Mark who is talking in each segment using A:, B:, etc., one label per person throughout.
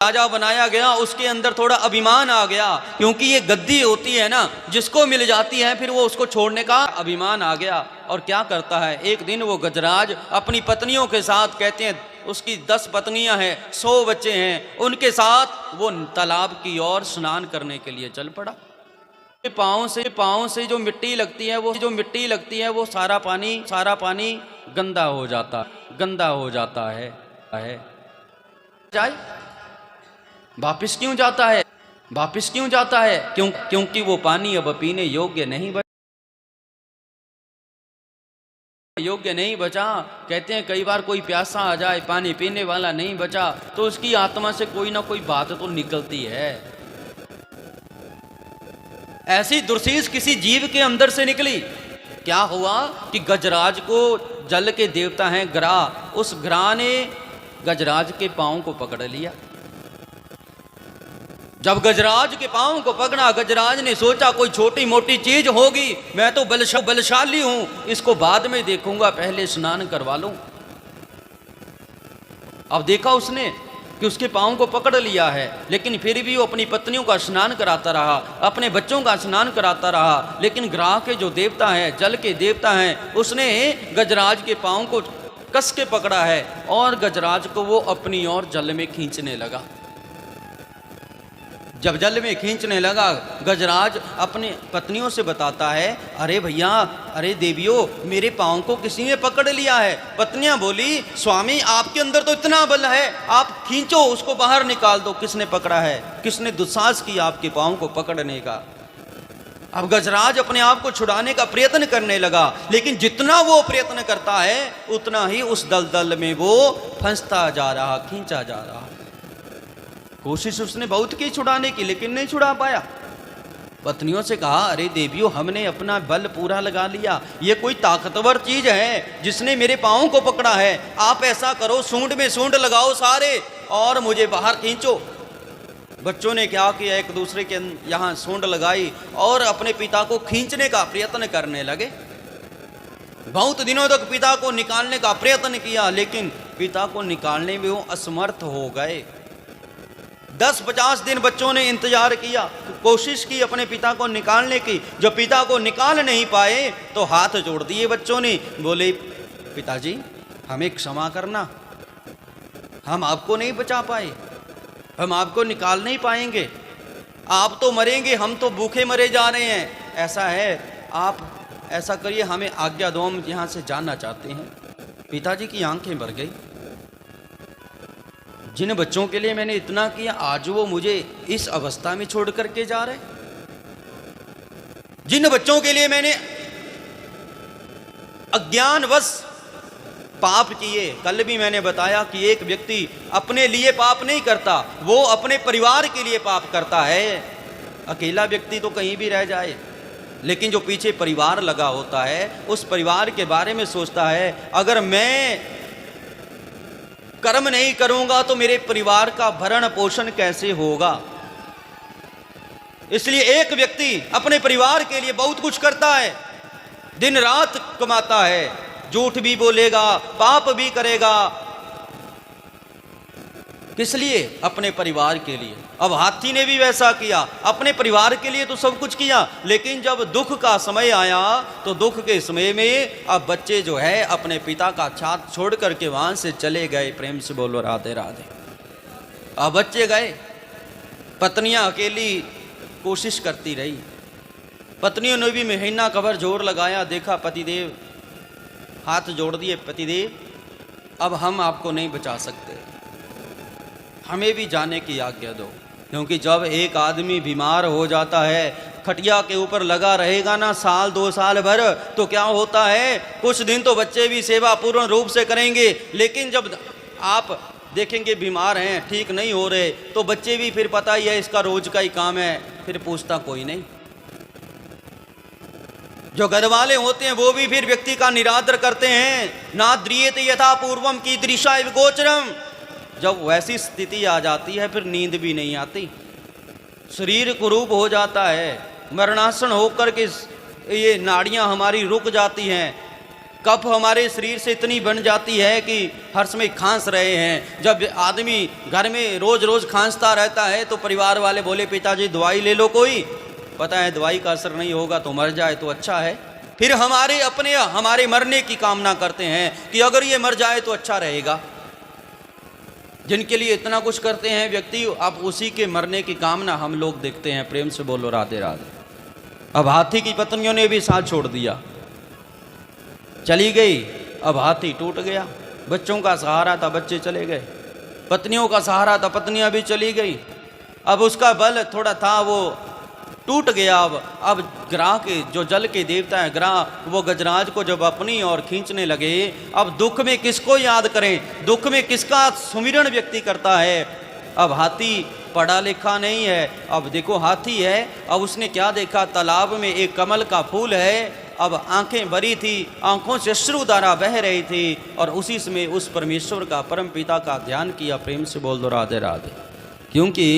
A: राजा बनाया गया उसके अंदर थोड़ा अभिमान आ गया, क्योंकि ये गद्दी होती है ना, जिसको मिल जाती है फिर वो उसको छोड़ने का अभिमान आ गया। और क्या करता है, एक दिन वो गजराज अपनी पत्नियों के साथ, कहते हैं उसकी 10 पत्नियां हैं, 100 बच्चे हैं, उनके साथ वो तालाब की ओर स्नान करने के लिए चल पड़ा। पाँव से जो मिट्टी लगती है वो सारा पानी गंदा हो जाता है। जाए वापिस क्यों जाता है? क्योंकि वो पानी अब पीने योग्य नहीं बचा। कहते हैं कई बार कोई प्यासा आ जाए, पानी पीने वाला नहीं बचा, तो उसकी आत्मा से कोई ना कोई बात तो निकलती है। ऐसी दुर्शीष किसी जीव के अंदर से निकली। क्या हुआ कि गजराज को जल के देवता हैं ग्रा, उस ग्रा ने गजराज के पांव को पकड़ लिया। जब गजराज के पांव को पकड़ा, गजराज ने सोचा कोई छोटी मोटी चीज होगी, मैं तो बलशाली हूं, इसको बाद में देखूंगा, पहले स्नान करवा लूं। अब देखा उसने कि उसके पांव को पकड़ लिया है, लेकिन फिर भी वो अपनी पत्नियों का स्नान कराता रहा, अपने बच्चों का स्नान कराता रहा। लेकिन ग्राह के जो देवता हैं, जल के देवता हैं, उसने गजराज के पांव को कस के पकड़ा है और गजराज को वो अपनी ओर जल में खींचने लगा। जब जल में खींचने लगा, गजराज अपने पत्नियों से बताता है, अरे भैया, अरे देवियों, मेरे पाँव को किसी ने पकड़ लिया है। पत्नियां बोली, स्वामी आपके अंदर तो इतना बल है, आप खींचो, उसको बाहर निकाल दो। किसने पकड़ा है? किसने दुस्साहस किया आपके पाँव को पकड़ने का? अब गजराज अपने आप को छुड़ाने का प्रयत्न करने लगा, लेकिन जितना वो प्रयत्न करता है उतना ही उस दलदल में वो फंसता जा रहा, खींचा जा रहा। कोशिश उसने बहुत की छुड़ाने की, लेकिन नहीं छुड़ा पाया। पत्नियों से कहा, अरे देवियों, हमने अपना बल पूरा लगा लिया, ये कोई ताकतवर चीज है जिसने मेरे पाँव को पकड़ा है। आप ऐसा करो, सूंड में सूंड लगाओ सारे और मुझे बाहर खींचो। बच्चों ने क्या किया, एक दूसरे के यहाँ सूंड लगाई और अपने पिता को खींचने का प्रयत्न करने लगे। बहुत दिनों तक पिता को निकालने का प्रयत्न किया, लेकिन पिता को निकालने में वो असमर्थ हो गए। 10-50 दिन बच्चों ने इंतजार किया, कोशिश की अपने पिता को निकालने की। जब पिता को निकाल नहीं पाए तो हाथ जोड़ दिए बच्चों ने, बोले, पिताजी हमें क्षमा करना, हम आपको नहीं बचा पाए, हम आपको निकाल नहीं पाएंगे, आप तो मरेंगे, हम तो भूखे मरे जा रहे हैं। ऐसा है, आप ऐसा करिए, हमें आज्ञा दो, हम यहाँ से जाना चाहते हैं। पिताजी की आंखें भर गई। जिन बच्चों के लिए मैंने इतना किया, आज वो मुझे इस अवस्था में छोड़ करके जा रहे। जिन बच्चों के लिए मैंने अज्ञानवश पाप किए, कल भी मैंने बताया कि एक व्यक्ति अपने लिए पाप नहीं करता, वो अपने परिवार के लिए पाप करता है। अकेला व्यक्ति तो कहीं भी रह जाए, लेकिन जो पीछे परिवार लगा होता है, उस परिवार के बारे में सोचता है, अगर मैं कर्म नहीं करूंगा तो मेरे परिवार का भरण पोषण कैसे होगा। इसलिए एक व्यक्ति अपने परिवार के लिए बहुत कुछ करता है, दिन रात कमाता है, झूठ भी बोलेगा, पाप भी करेगा। किस लिए? अपने परिवार के लिए। अब हाथी ने भी वैसा किया, अपने परिवार के लिए तो सब कुछ किया, लेकिन जब दुख का समय आया तो दुख के समय में अब बच्चे जो है अपने पिता का साथ छोड़ करके वहां से चले गए। प्रेम से बोलो राधे राधे। अब बच्चे गए, पत्नियां अकेली कोशिश करती रही। पत्नियों ने भी महीना खबर जोर लगाया, देखा पतिदेव, हाथ जोड़ दिए, पतिदेव अब हम आपको नहीं बचा सकते, हमें भी जाने की आज्ञा दो। क्योंकि जब एक आदमी बीमार हो जाता है, खटिया के ऊपर लगा रहेगा ना 1-2 साल भर, तो क्या होता है, कुछ दिन तो बच्चे भी सेवा पूर्ण रूप से करेंगे, लेकिन जब आप देखेंगे बीमार हैं, ठीक नहीं हो रहे, तो बच्चे भी फिर पता ही है इसका रोज का ही काम है, फिर पूछता कोई नहीं। जो घर वाले होते हैं वो भी फिर व्यक्ति का निरादर करते हैं। ना द्रियते यथा पूर्वम की दृशा गोचरम। जब वैसी स्थिति आ जाती है फिर नींद भी नहीं आती, शरीर कुरूप हो जाता है, मरणासन होकर के ये नाड़ियां हमारी रुक जाती हैं, कफ हमारे शरीर से इतनी बन जाती है कि हर समय खांस रहे हैं। जब आदमी घर में रोज रोज खांसता रहता है तो परिवार वाले बोले पिताजी दवाई ले लो कोई, पता है दवाई का असर नहीं होगा तो मर जाए तो अच्छा है। फिर हमारे मरने की कामना करते हैं कि अगर ये मर जाए तो अच्छा रहेगा। जिनके लिए इतना कुछ करते हैं व्यक्ति, अब उसी के मरने की कामना हम लोग देखते हैं। प्रेम से बोलो राधे राधे। अब हाथी की पत्नियों ने भी साथ छोड़ दिया, चली गई। अब हाथी टूट गया। बच्चों का सहारा था, बच्चे चले गए। पत्नियों का सहारा था, पत्नियां भी चली गई। अब उसका बल थोड़ा था, वो टूट गया। अब ग्रह के जो जल के देवता हैं ग्रह, वो गजराज को जब अपनी ओर खींचने लगे, अब दुख में किसको याद करें, दुख में किसका सुमिरन व्यक्ति करता है। अब हाथी पढ़ा लिखा नहीं है। अब देखो हाथी है, अब उसने क्या देखा, तालाब में एक कमल का फूल है। अब आंखें भरी थी, आंखों से अश्रुधारा बह रही थी, और उसी समय उस परमेश्वर का परम पिता का ध्यान किया। प्रेम से बोल दो राधे राधे। क्योंकि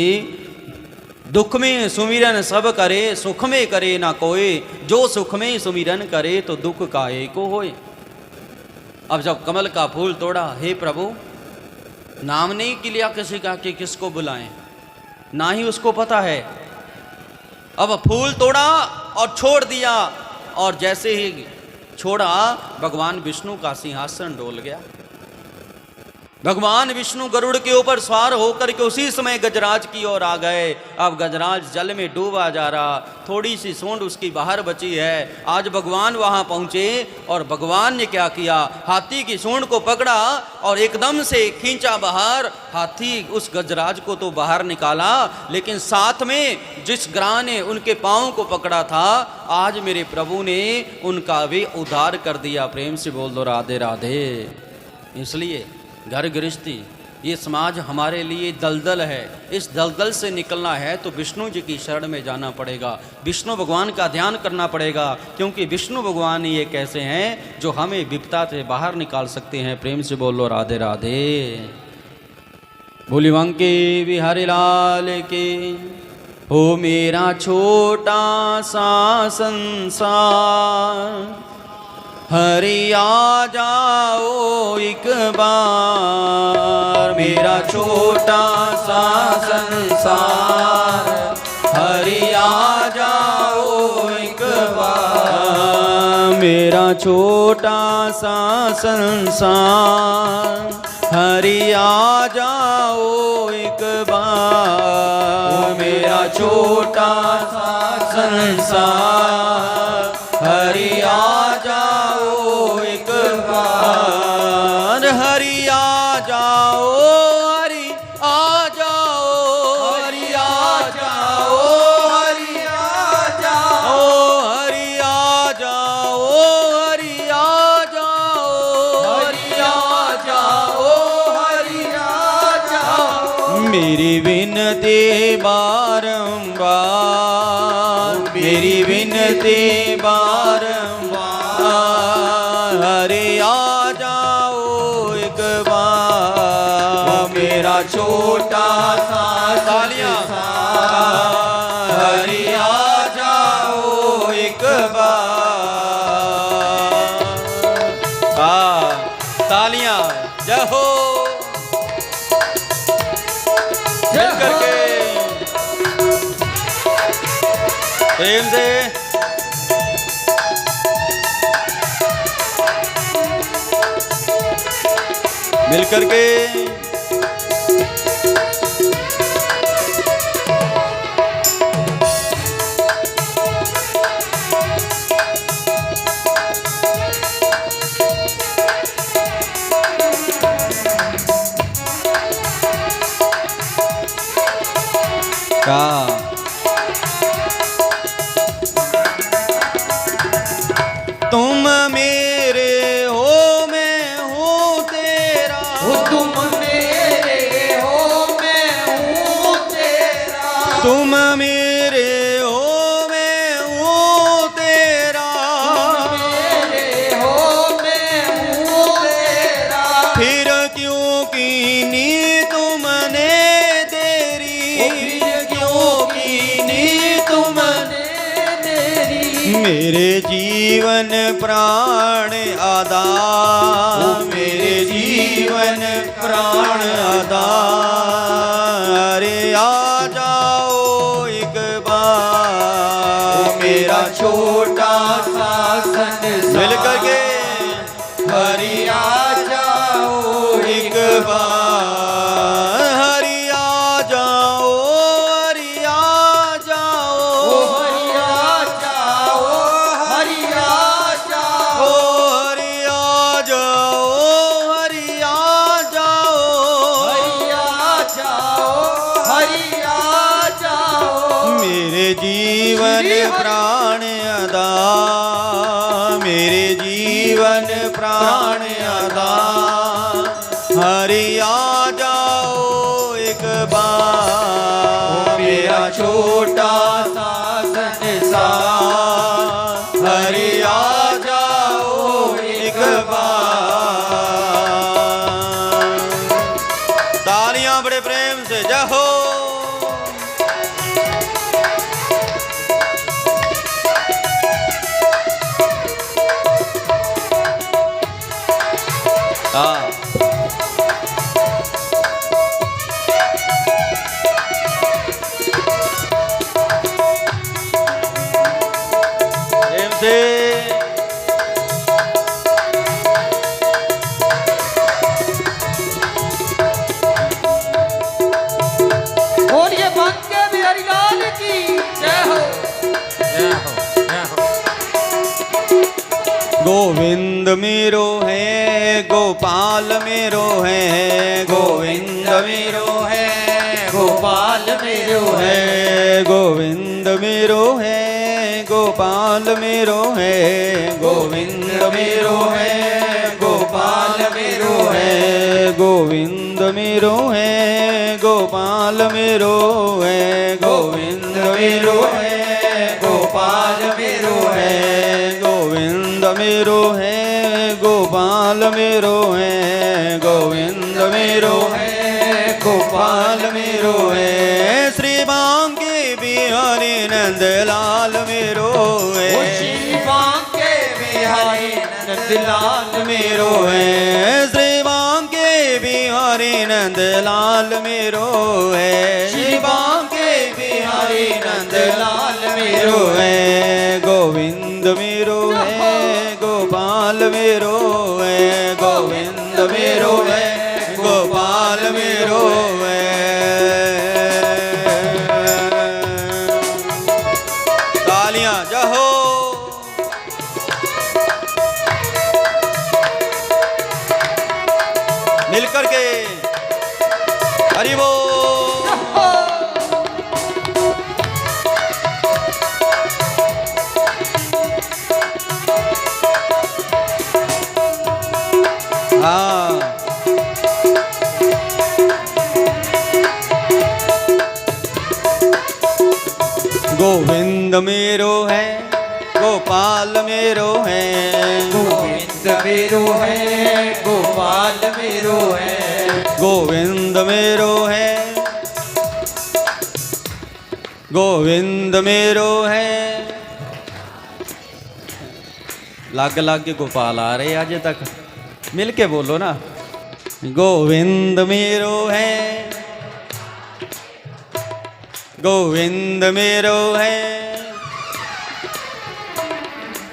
A: दुख में सुमिरन सब करे, सुख में करे ना कोई, जो सुख में सुमिरन करे तो दुख का एको होए। अब जब कमल का फूल तोड़ा, हे प्रभु, नाम नहीं कि लिया किसी का कि किसको बुलाएं, ना ही उसको पता है। अब फूल तोड़ा और छोड़ दिया, और जैसे ही छोड़ा भगवान विष्णु का सिंहासन डोल गया। भगवान विष्णु गरुड़ के ऊपर सवार होकर के उसी समय गजराज की ओर आ गए। अब गजराज जल में डूबा जा रहा, थोड़ी सी सूंड उसकी बाहर बची है। आज भगवान वहां पहुंचे और भगवान ने क्या किया, हाथी की सूंड को पकड़ा और एकदम से खींचा बाहर। हाथी उस गजराज को तो बाहर निकाला, लेकिन साथ में जिस ग्राह ने उनके पांव को पकड़ा था, आज मेरे प्रभु ने उनका भी उद्धार कर दिया। प्रेम से बोल दो राधे राधे। इसलिए घर गृहस्थी, ये समाज हमारे लिए दलदल है। इस दलदल से निकलना है तो विष्णु जी की शरण में जाना पड़ेगा, विष्णु भगवान का ध्यान करना पड़ेगा, क्योंकि विष्णु भगवान ही एक ऐसे हैं जो हमें विपदा से बाहर निकाल सकते हैं। प्रेम से बोलो राधे राधे। बोली वंके बिहारी लाल के। हो मेरा छोटा सा संसार, हरि आ जाओ एक बार। मेरा छोटा सा संसार, हरि आ जाओ एक बार। मेरा छोटा सा संसार, हरि आ जाओ एक बार। मेरा छोटा सा संसार, हरि आ जाओ एक बार। हरि आ जाओ, हरि आ जाओ, हरि आ जाओ, हरि आ जाओ, हरि आ जाओ, हरि आ जाओ, हरि आ जाओ, हरि आ जाओ। मेरी विनती बारंबार, मेरी विनती बारंबार, हरि आ जाओ एक बार। मेरा छोटा सा तालियां, हरि आ जाओ एक बार। तालियां, जय हो। मिल करके प्रेम से मिल करके का तुम मेरे हो, मैं हूँ तेरा।
B: तुम मेरे हो, मैं हूँ तेरा।
A: तुम मेरे हो, मैं हूँ तेरा।
B: मेरे हो, मैं हूँ तेरा।
A: फिर क्यों कीनी तुमने देरी,
B: फिर क्यों कीनी तुमने देरी।
A: मेरे जीवन प्राण आधार, मेरे जीवन प्राण आधार, आ जाओ एक बार
B: मेरा छोटा सा संसार,
A: मिल करके
B: हरि आ जाओ
A: एक बार, हरि आ जाओ, हरि आ जाओ,
B: हरि आ जाओ, हरि आ जाओ,
A: ओ हरि आ जाओ, हरि आ जाओ,
B: हरि आ जाओ, हरि आ जाओ,
A: मेरे जीवन प्राण अदा, मेरे जीवन प्राण अदा, हरि आ जाओ एक बार
B: मेरा छोटा सा संसार,
A: हरि आ जाओ एक बार। तालियां बड़े प्रेम से जय हो। हाँ प्रेम से
B: बोलिए बंके बिहारी लाल की जय हो, जय हो, जय हो।
A: गोविंद मेरो है, गोपाल मेरो है, गोविंद मेरो है,
B: गोपाल मेरो है,
A: गोविंद मेरो है, गोपाल मेरो है, गोविंद मेरो है,
B: गोपाल मेरो है,
A: गोविंद मेरो है, गोपाल मेरो है, गोविंद मेरो है,
B: गोपाल मेरो है,
A: गोविंद मेरो है, गोपाल मेरो है, गोविंद मेरो है,
B: गोपाल
A: मेरो है, श्री बांके बिहारी नंद लाल मेरो है,
B: ओ श्री बांके बिहारी नंदलाल
A: मेरो है, श्री बांके बिहारी नंद लाल मेरो है,
B: श्री बांके बिहारी नंदलाल
A: मेरो है, गोविंद मेरो है, गोपाल मेरो है, गोविंद मेरो है, गोपाल मेरो है। तालियां जहो। मिल करके हरि बोल। हाँ गोविंद मेरो है, गोपाल मेरो है,
B: गोविंद मेरो है, गोपाल मेरो है,
A: गोविंद मेरो है, गोविंद मेरो है। लाग लाग के गोपाल आ रहे आज तक, मिल के बोलो ना। गोविंद मेरो है, गोविंद मेरो है,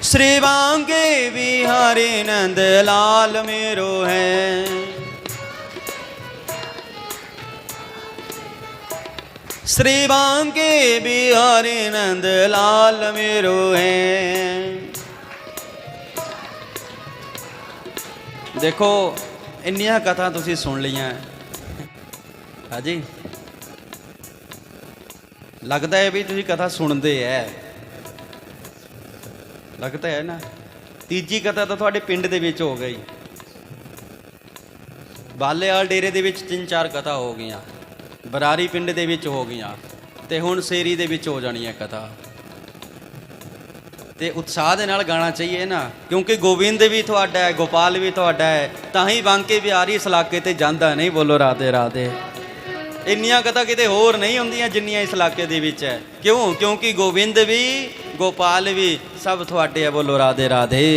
A: श्री बांके बिहारी नंद लाल मेरो है, श्री बांके बिहारी नंद लाल मेरो है। देखो इन्नियां कथा तुसी सुन लियां हाँ जी, लगता है भी तुसी कथा सुनते है, लगता है ना। तीजी कथा तो थोड़े पिंड दे विच हो गई, बालेवाल डेरे दे विच 3-4 कथा हो गई, बरारी पिंड दे विच हो गई, ते हुण सेरी दे विच हो जानी है कथा। ते उत्साह दे नाल गाना चाहिए ना, क्योंकि गोविंद भी तुहाडा है, गोपाल भी तुहाडा है, तां ही बांके बिहारी इस इलाके ते जांदा नहीं। बोलो राधे राधे। इन्नियां कथा किते होर नहीं हुंदियां जिन्नियां इस इलाके दे विच है। क्यों? क्योंकि गोविंद भी गोपाल भी सब तुहाडे है। बोलो राधे राधे।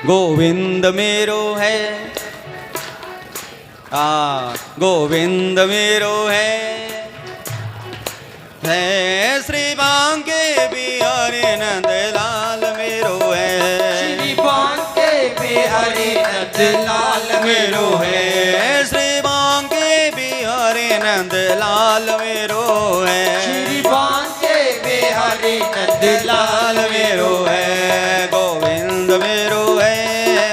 A: गोविंद मेरो है, गोविंद मेरो है श्री बांके बिहारी नंद लाल मेरो है,
B: श्री बांके बिहारी नंद लाल
A: मेरो है, श्री बांके बिहारी नंद लाल मेरो है,
B: श्री बांके बिहारी नंद
A: लाल मेरो है, गोविंद मेरो है,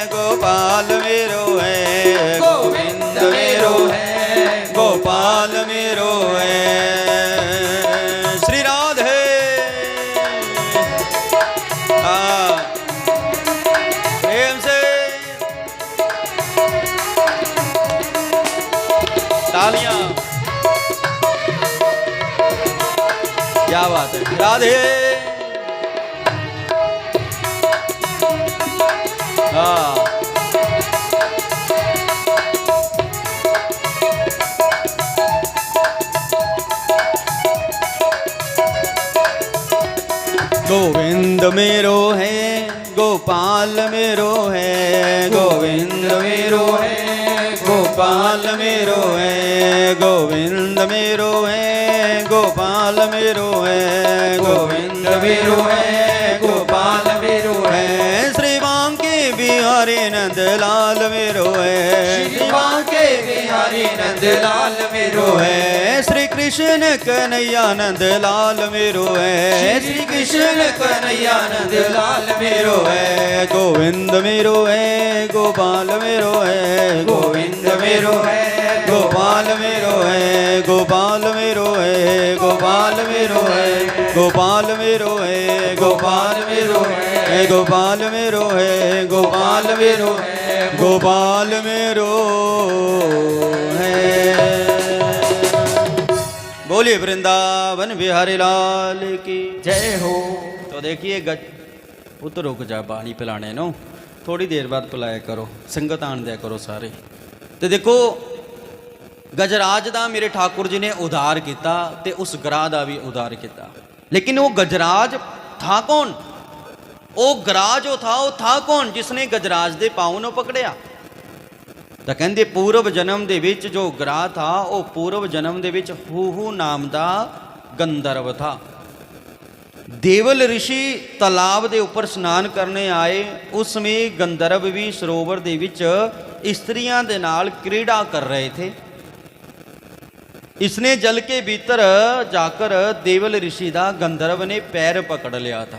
A: गोपाल मेरो है, गोविंद मेरो है, गोपाल मेरो है। श्री राधे प्रेम से तालियां, क्या बात है। राधे गोविंद मेरो है, गोपाल मेरो है, गोविंद मेरो है, गोपाल मेरो है, गोविंद मेरो है, गोपाल मेरो है, गोविंद मेरो है, गोपाल मेरो है, श्री बांके बिहारी नंद लाल मेरो है,
B: श्री बांके बिहारी नंद लाल मेरो
A: है, श्री कृष्ण कन्हैया नंद लाल मेरो है,
B: श्री कृष्ण कन्हैया नंद लाल मेरो
A: है, गोविंद मेरो है, गोपाल मेरो है,
B: गोविंद मेरो है,
A: गोपाल मेरो है, गोपाल मेरो है, गोपाल मेरो है, गोपाल मेरो है, गोपाल मेरो है, गोपाल मेरो है, गोपाल मेरो है, गोपाल मेरो है। बोलिए वृंदावन बिहारी लाल की
B: जय हो।
A: तो देखिए उतर रुक जा पानी पिलाने नो, थोड़ी देर बाद पिलाया करो, संगत आन दिया करो सारे। तो देखो गजराज दा मेरे ठाकुर जी ने उधार किया, ते उस ग्राह दा भी उधार किया। लेकिन वो गजराज था कौन? वो ग्राह जो था वो था कौन जिसने गजराज दे पाँव नूं पकड़िया? तो कहते पूर्व जन्म दे विच जो ग्राह था वो पूर्व जन्म दे विच हूहू नाम दा गंधर्व था। देवल ऋषि तालाब दे ऊपर स्नान करने आए, उसमें गंधर्व भी सरोवर दे विच स्त्रियां दे नाल क्रीड़ा कर रहे थे। इसने जल के भीतर जाकर देवल ऋषि दा गंधर्व ने पैर पकड़ लिया था।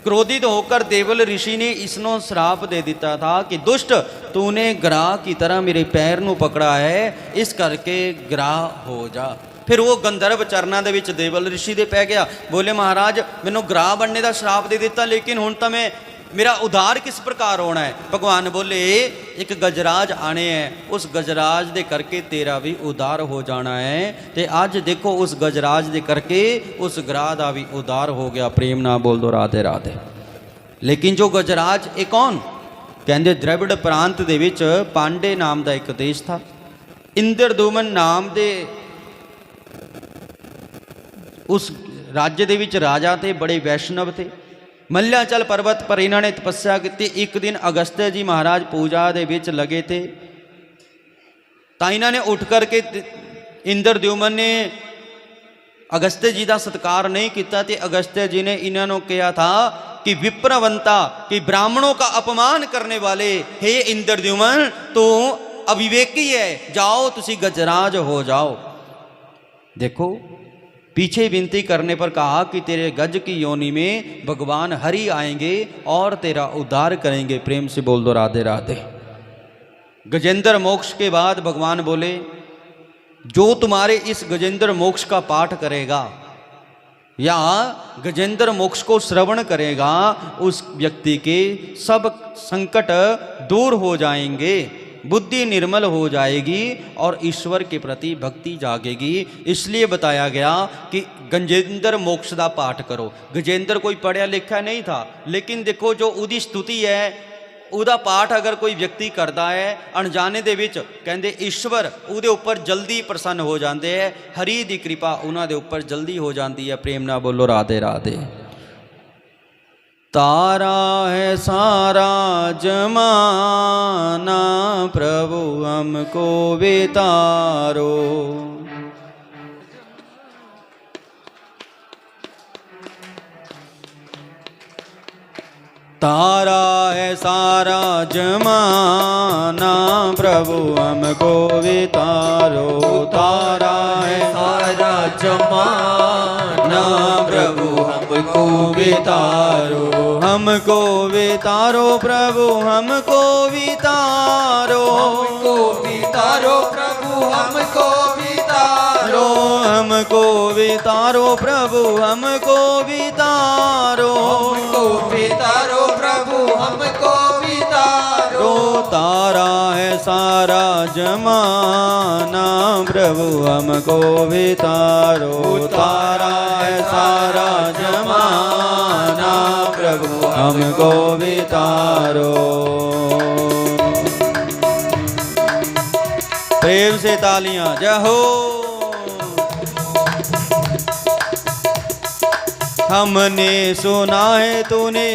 A: क्रोधित होकर देवल ऋषि ने इसनो श्राप दे दिता था कि दुष्ट, तूने ग्राह की तरह मेरे पैर नू पकड़ा है, इस करके ग्राह हो जा। फिर वो गंधर्व चरना दे विच देवल ऋषि दे पै गया, बोले महाराज मैनू ग्राह बनने का श्राप दे दिता, लेकिन हुण तां मैं मेरा उधार किस प्रकार होना है? भगवान बोले एक गजराज आने हैं, उस गजराज दे करके तेरा भी उधार हो जाना है। ते आज देखो उस गजराज दे करके उस ग्राह दा भी उधार हो गया। प्रेम ना बोल दो राधे राधे। लेकिन जो गजराज ये कौन? कहते द्रविड़ प्रांत दे विच पांडे नाम का एक देश था। इंद्रदुमन नाम दे उस राज्य दे विच राजा थे, बड़े वैष्णव थे। मल्याचल पर्वत पर इन्होंने तपस्या की। एक दिन अगस्त्य जी महाराज पूजा दे विच लगे थे, तो इन्होंने उठ करके इंद्रद्युमन ने अगस्त्य जी का सत्कार नहीं किया। तो अगस्त्य जी ने इन्होंने कहा था कि विप्रवंता, कि ब्राह्मणों का अपमान करने वाले, हे इंद्रद्युमन तो अविवेकी है, जाओ तुसी गजराज हो जाओ। देखो पीछे विनती करने पर कहा कि तेरे गज की योनि में भगवान हरि आएंगे और तेरा उद्धार करेंगे। प्रेम से बोल दो राधे राधे। गजेंद्र मोक्ष के बाद भगवान बोले जो तुम्हारे इस गजेंद्र मोक्ष का पाठ करेगा या गजेंद्र मोक्ष को श्रवण करेगा, उस व्यक्ति के सब संकट दूर हो जाएंगे, बुद्धि निर्मल हो जाएगी और ईश्वर के प्रति भक्ति जागेगी। इसलिए बताया गया कि गजेंद्र मोक्ष का पाठ करो। गजेंद्र कोई पढ़ा लिखा नहीं था, लेकिन देखो जो उदी स्तुति है उदा पाठ अगर कोई व्यक्ति करता है अनजाने दे विच, कहते ईश्वर उहदे उपर जल्दी प्रसन्न हो जाते हैं, हरि दी कृपा उन्हां दे उपर जल्दी हो जाती है। प्रेम ना बोलो राधे राधे। तारा है सारा जमाना, प्रभु हमको वितारो। तारा है सारा जमाना, प्रभु हमको वितारो। तारा है
B: सारा जमाना,
A: प्रभु हमको वितारो। हमको वितारो प्रभु हमको वितारो।
B: हमको वितारो प्रभु हमको वितारो।
A: हमको वितारो प्रभु हमको वितारो।
B: हमको वितारो प्रभु हमको वितारो।
A: तारा है सारा जमाना, प्रभु हमको वितारो। तारा है सारा जमाना, प्रभु हमको वितारो। प्रेम से तालियां जय हो। हमने सुना है तूने,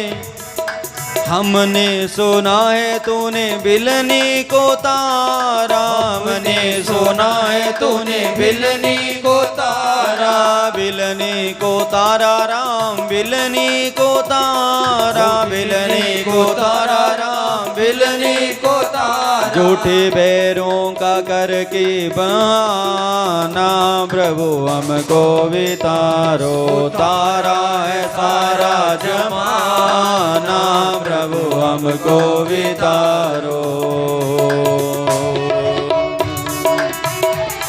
A: हमने सुना है तूने बिलनी को तारा। हमने सुना है तूने बिलनी को तारा। बिलनी को तारा राम, बिलनी को तारा। बिलनी को तारा राम, बिलनी को तारा। झूठे बैरों का करके बहाना, प्रभु हमको वितारो। तारा है सारा जमाना, प्रभु हमको वितारो।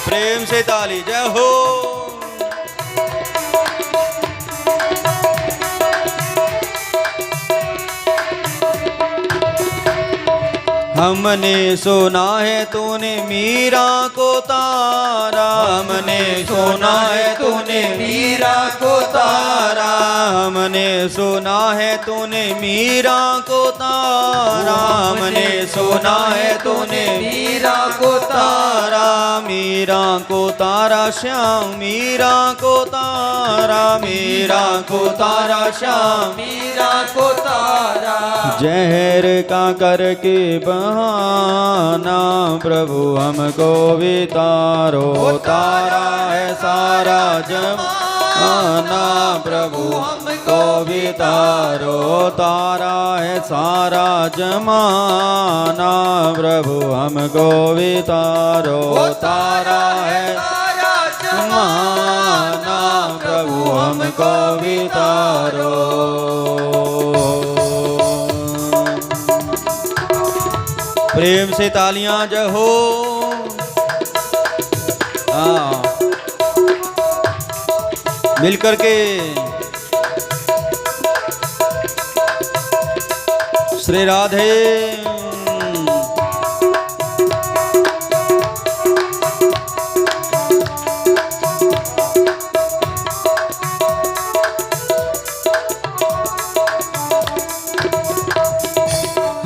A: प्रेम से ताली जय हो। हमने सुना है तूने मीरा को तारा। हमने सुना है तूने
B: मीरा को तारा।
A: हमने सुना है तूने मीरा को तारा। हमने सुना है तूने
B: मीरा को तारा।
A: मीरा को तारा श्याम, मीरा को तारा। मीरा को तारा श्याम,
B: मीरा को तारा।
A: जहर का करके बहाना, प्रभु हमको वितारो। तारा है सारा जमाना, प्रभु हमको वितारो। तारा है सारा जमाना, प्रभु हमको वितारो। तारा है
B: सारा
A: जमाना, प्रभु हमको वितारो। प्रेम से तालियां जय हो। हाँ, मिल करके श्री राधे।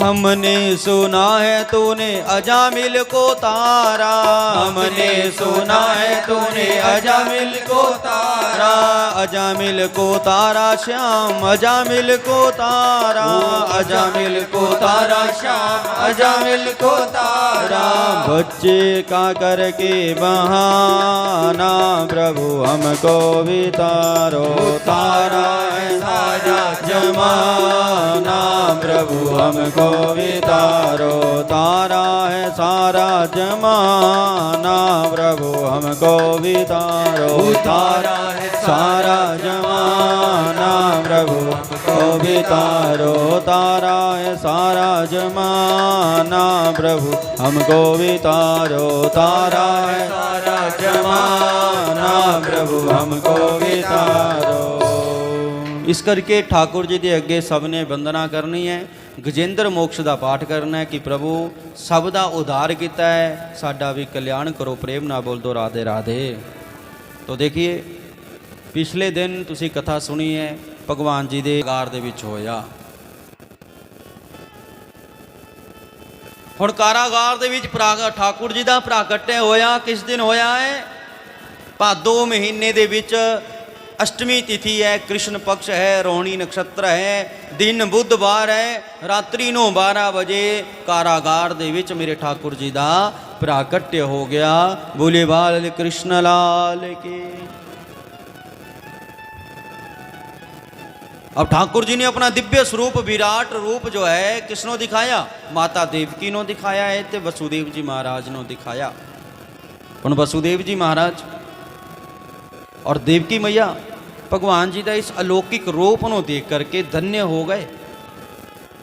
A: हमने सुना है तूने अजामिल को तारा। हमने सुना है तूने अजामिल को तारा। अजामिल को तारा श्याम, अजामिल को तारा। अजामिल को तारा श्याम, अजामिल को तारा। बच्चे का करके बहाना, प्रभु हमको वितारो। तारा है सारा जमाना, प्रभु हमको वितारो। तारा है सारा जमाना, प्रभु हमको वितारो। तारा है सारा जमाना, प्रभु हमको वितारो। तारा है सारा जमाना, प्रभु हमको वितारो। तारा है सारा जमाना, प्रभु हमको वितारो। इस करके ठाकुर जी के अगे सब ने वंदना करनी है। गजेंद्र मोक्ष का पाठ करना है कि प्रभु सब का उद्धार किया है, साडा भी कल्याण करो। प्रेम ना बोल दो राधे राधे। तो देखिए पिछले दिन तुसी कथा सुनी है भगवान जी के कार दे विच होया। हुण कारागार दे विच ठाकुर जी का प्रागट्य होया। किस दिन होया है? भादो महीने दे विच अष्टमी तिथि है, कृष्ण पक्ष है, रोहिणी नक्षत्र है, दिन बुधवार है, रात्रि 9:12 बजे कारागार दे विच मेरे ठाकुर जी दा प्राकट्य हो गया। बोले बाल कृष्ण लाल के। अब ठाकुर जी ने अपना दिव्य स्वरूप विराट रूप जो है किसनो दिखाया? माता देवकी नो दिखाया है, ते वसुदेव जी महाराज नो दिखाया। उन वसुदेव जी महाराज और देवकी मैया भगवान जी का इस अलौकिक रूप नो देख करके धन्य हो गए।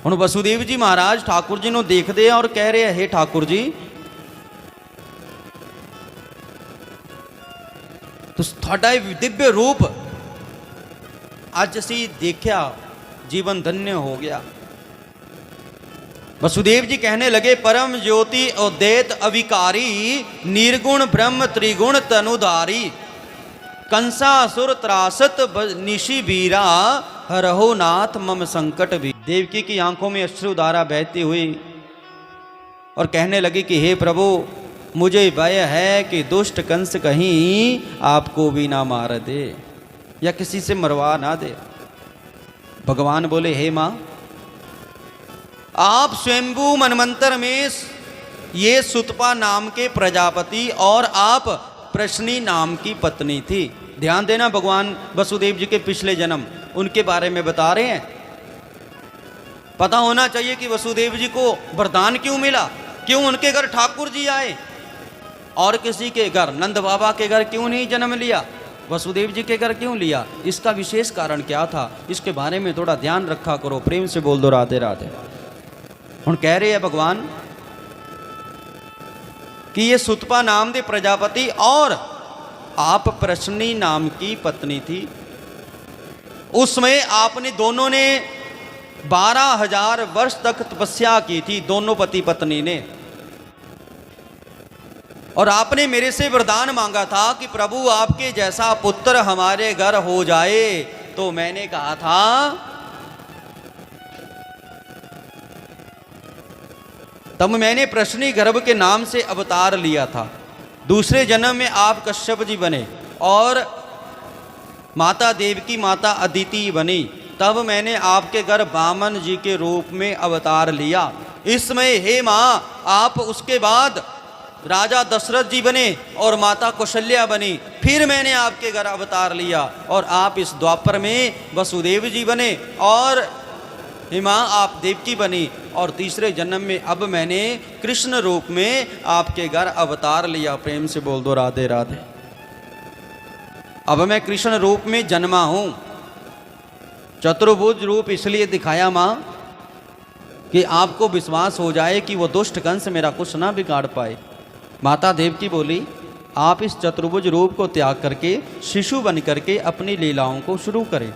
A: उन वसुदेव जी महाराज ठाकुर जी नो देखते हैं और कह रहे हैं, हे ठाकुर जी, तो ਤੁਹਾਡਾ दिव्य रूप आज असी देखा, जीवन धन्य हो गया। वसुदेव जी कहने लगे, परम ज्योति उदैत अविकारी, निर्गुण ब्रह्म त्रिगुण तनुधारी, कंसासुर त्रासत निशि बीरा, हरहो नाथ मम संकट भी। देवकी की आंखों में अश्रुधारा बहती हुई और कहने लगी कि हे प्रभु, मुझे भय है कि दुष्ट कंस कहीं आपको भी ना मार दे या किसी से मरवा ना दे। भगवान बोले, हे मां, आप स्वयंभू मनमंत्र में ये सुतपा नाम के प्रजापति और आप प्रश्नी नाम की पत्नी थी। ध्यान देना, भगवान वसुदेव जी के पिछले जन्म उनके बारे में बता रहे हैं। पता होना चाहिए कि वसुदेव जी को वरदान क्यों मिला, क्यों उनके घर ठाकुर जी आए और किसी के घर नंद बाबा के घर क्यों नहीं जन्म लिया, वसुदेव जी के घर क्यों लिया, इसका विशेष कारण क्या था, इसके बारे में थोड़ा ध्यान रखा करो। प्रेम से बोल दो राधे राधे। हुण कह रहे हैं भगवान कि ये सुतपा नाम दे प्रजापति और आप प्रश्नी नाम की पत्नी थी। उसमें आपने दोनों ने 12,000 वर्ष तक तपस्या की थी, दोनों पति पत्नी ने। और आपने मेरे से वरदान मांगा था कि प्रभु आपके जैसा पुत्र हमारे घर हो जाए। तो मैंने कहा था तब मैंने प्रश्नी गर्भ के नाम से अवतार लिया था। दूसरे जन्म में आप कश्यप जी बने और माता देवकी माता अदिति बनी। तब मैंने आपके घर वामन जी के रूप में अवतार लिया। इसमें हे माँ, आप उसके बाद राजा दशरथ जी बने और माता कौशल्या बनी। फिर मैंने आपके घर अवतार लिया और आप इस द्वापर में वसुदेव जी बने और हिमा आप देवकी बनी। और तीसरे जन्म में अब मैंने कृष्ण रूप में आपके घर अवतार लिया। प्रेम से बोल दो राधे राधे। अब मैं कृष्ण रूप में जन्मा हूं। चतुर्भुज रूप इसलिए दिखाया मां कि आपको विश्वास हो जाए कि वो दुष्ट कंस मेरा कुछ ना बिगाड़ पाए। माता देवकी बोली, आप इस चतुर्भुज रूप को त्याग करके शिशु बन करके अपनी लीलाओं को शुरू करें।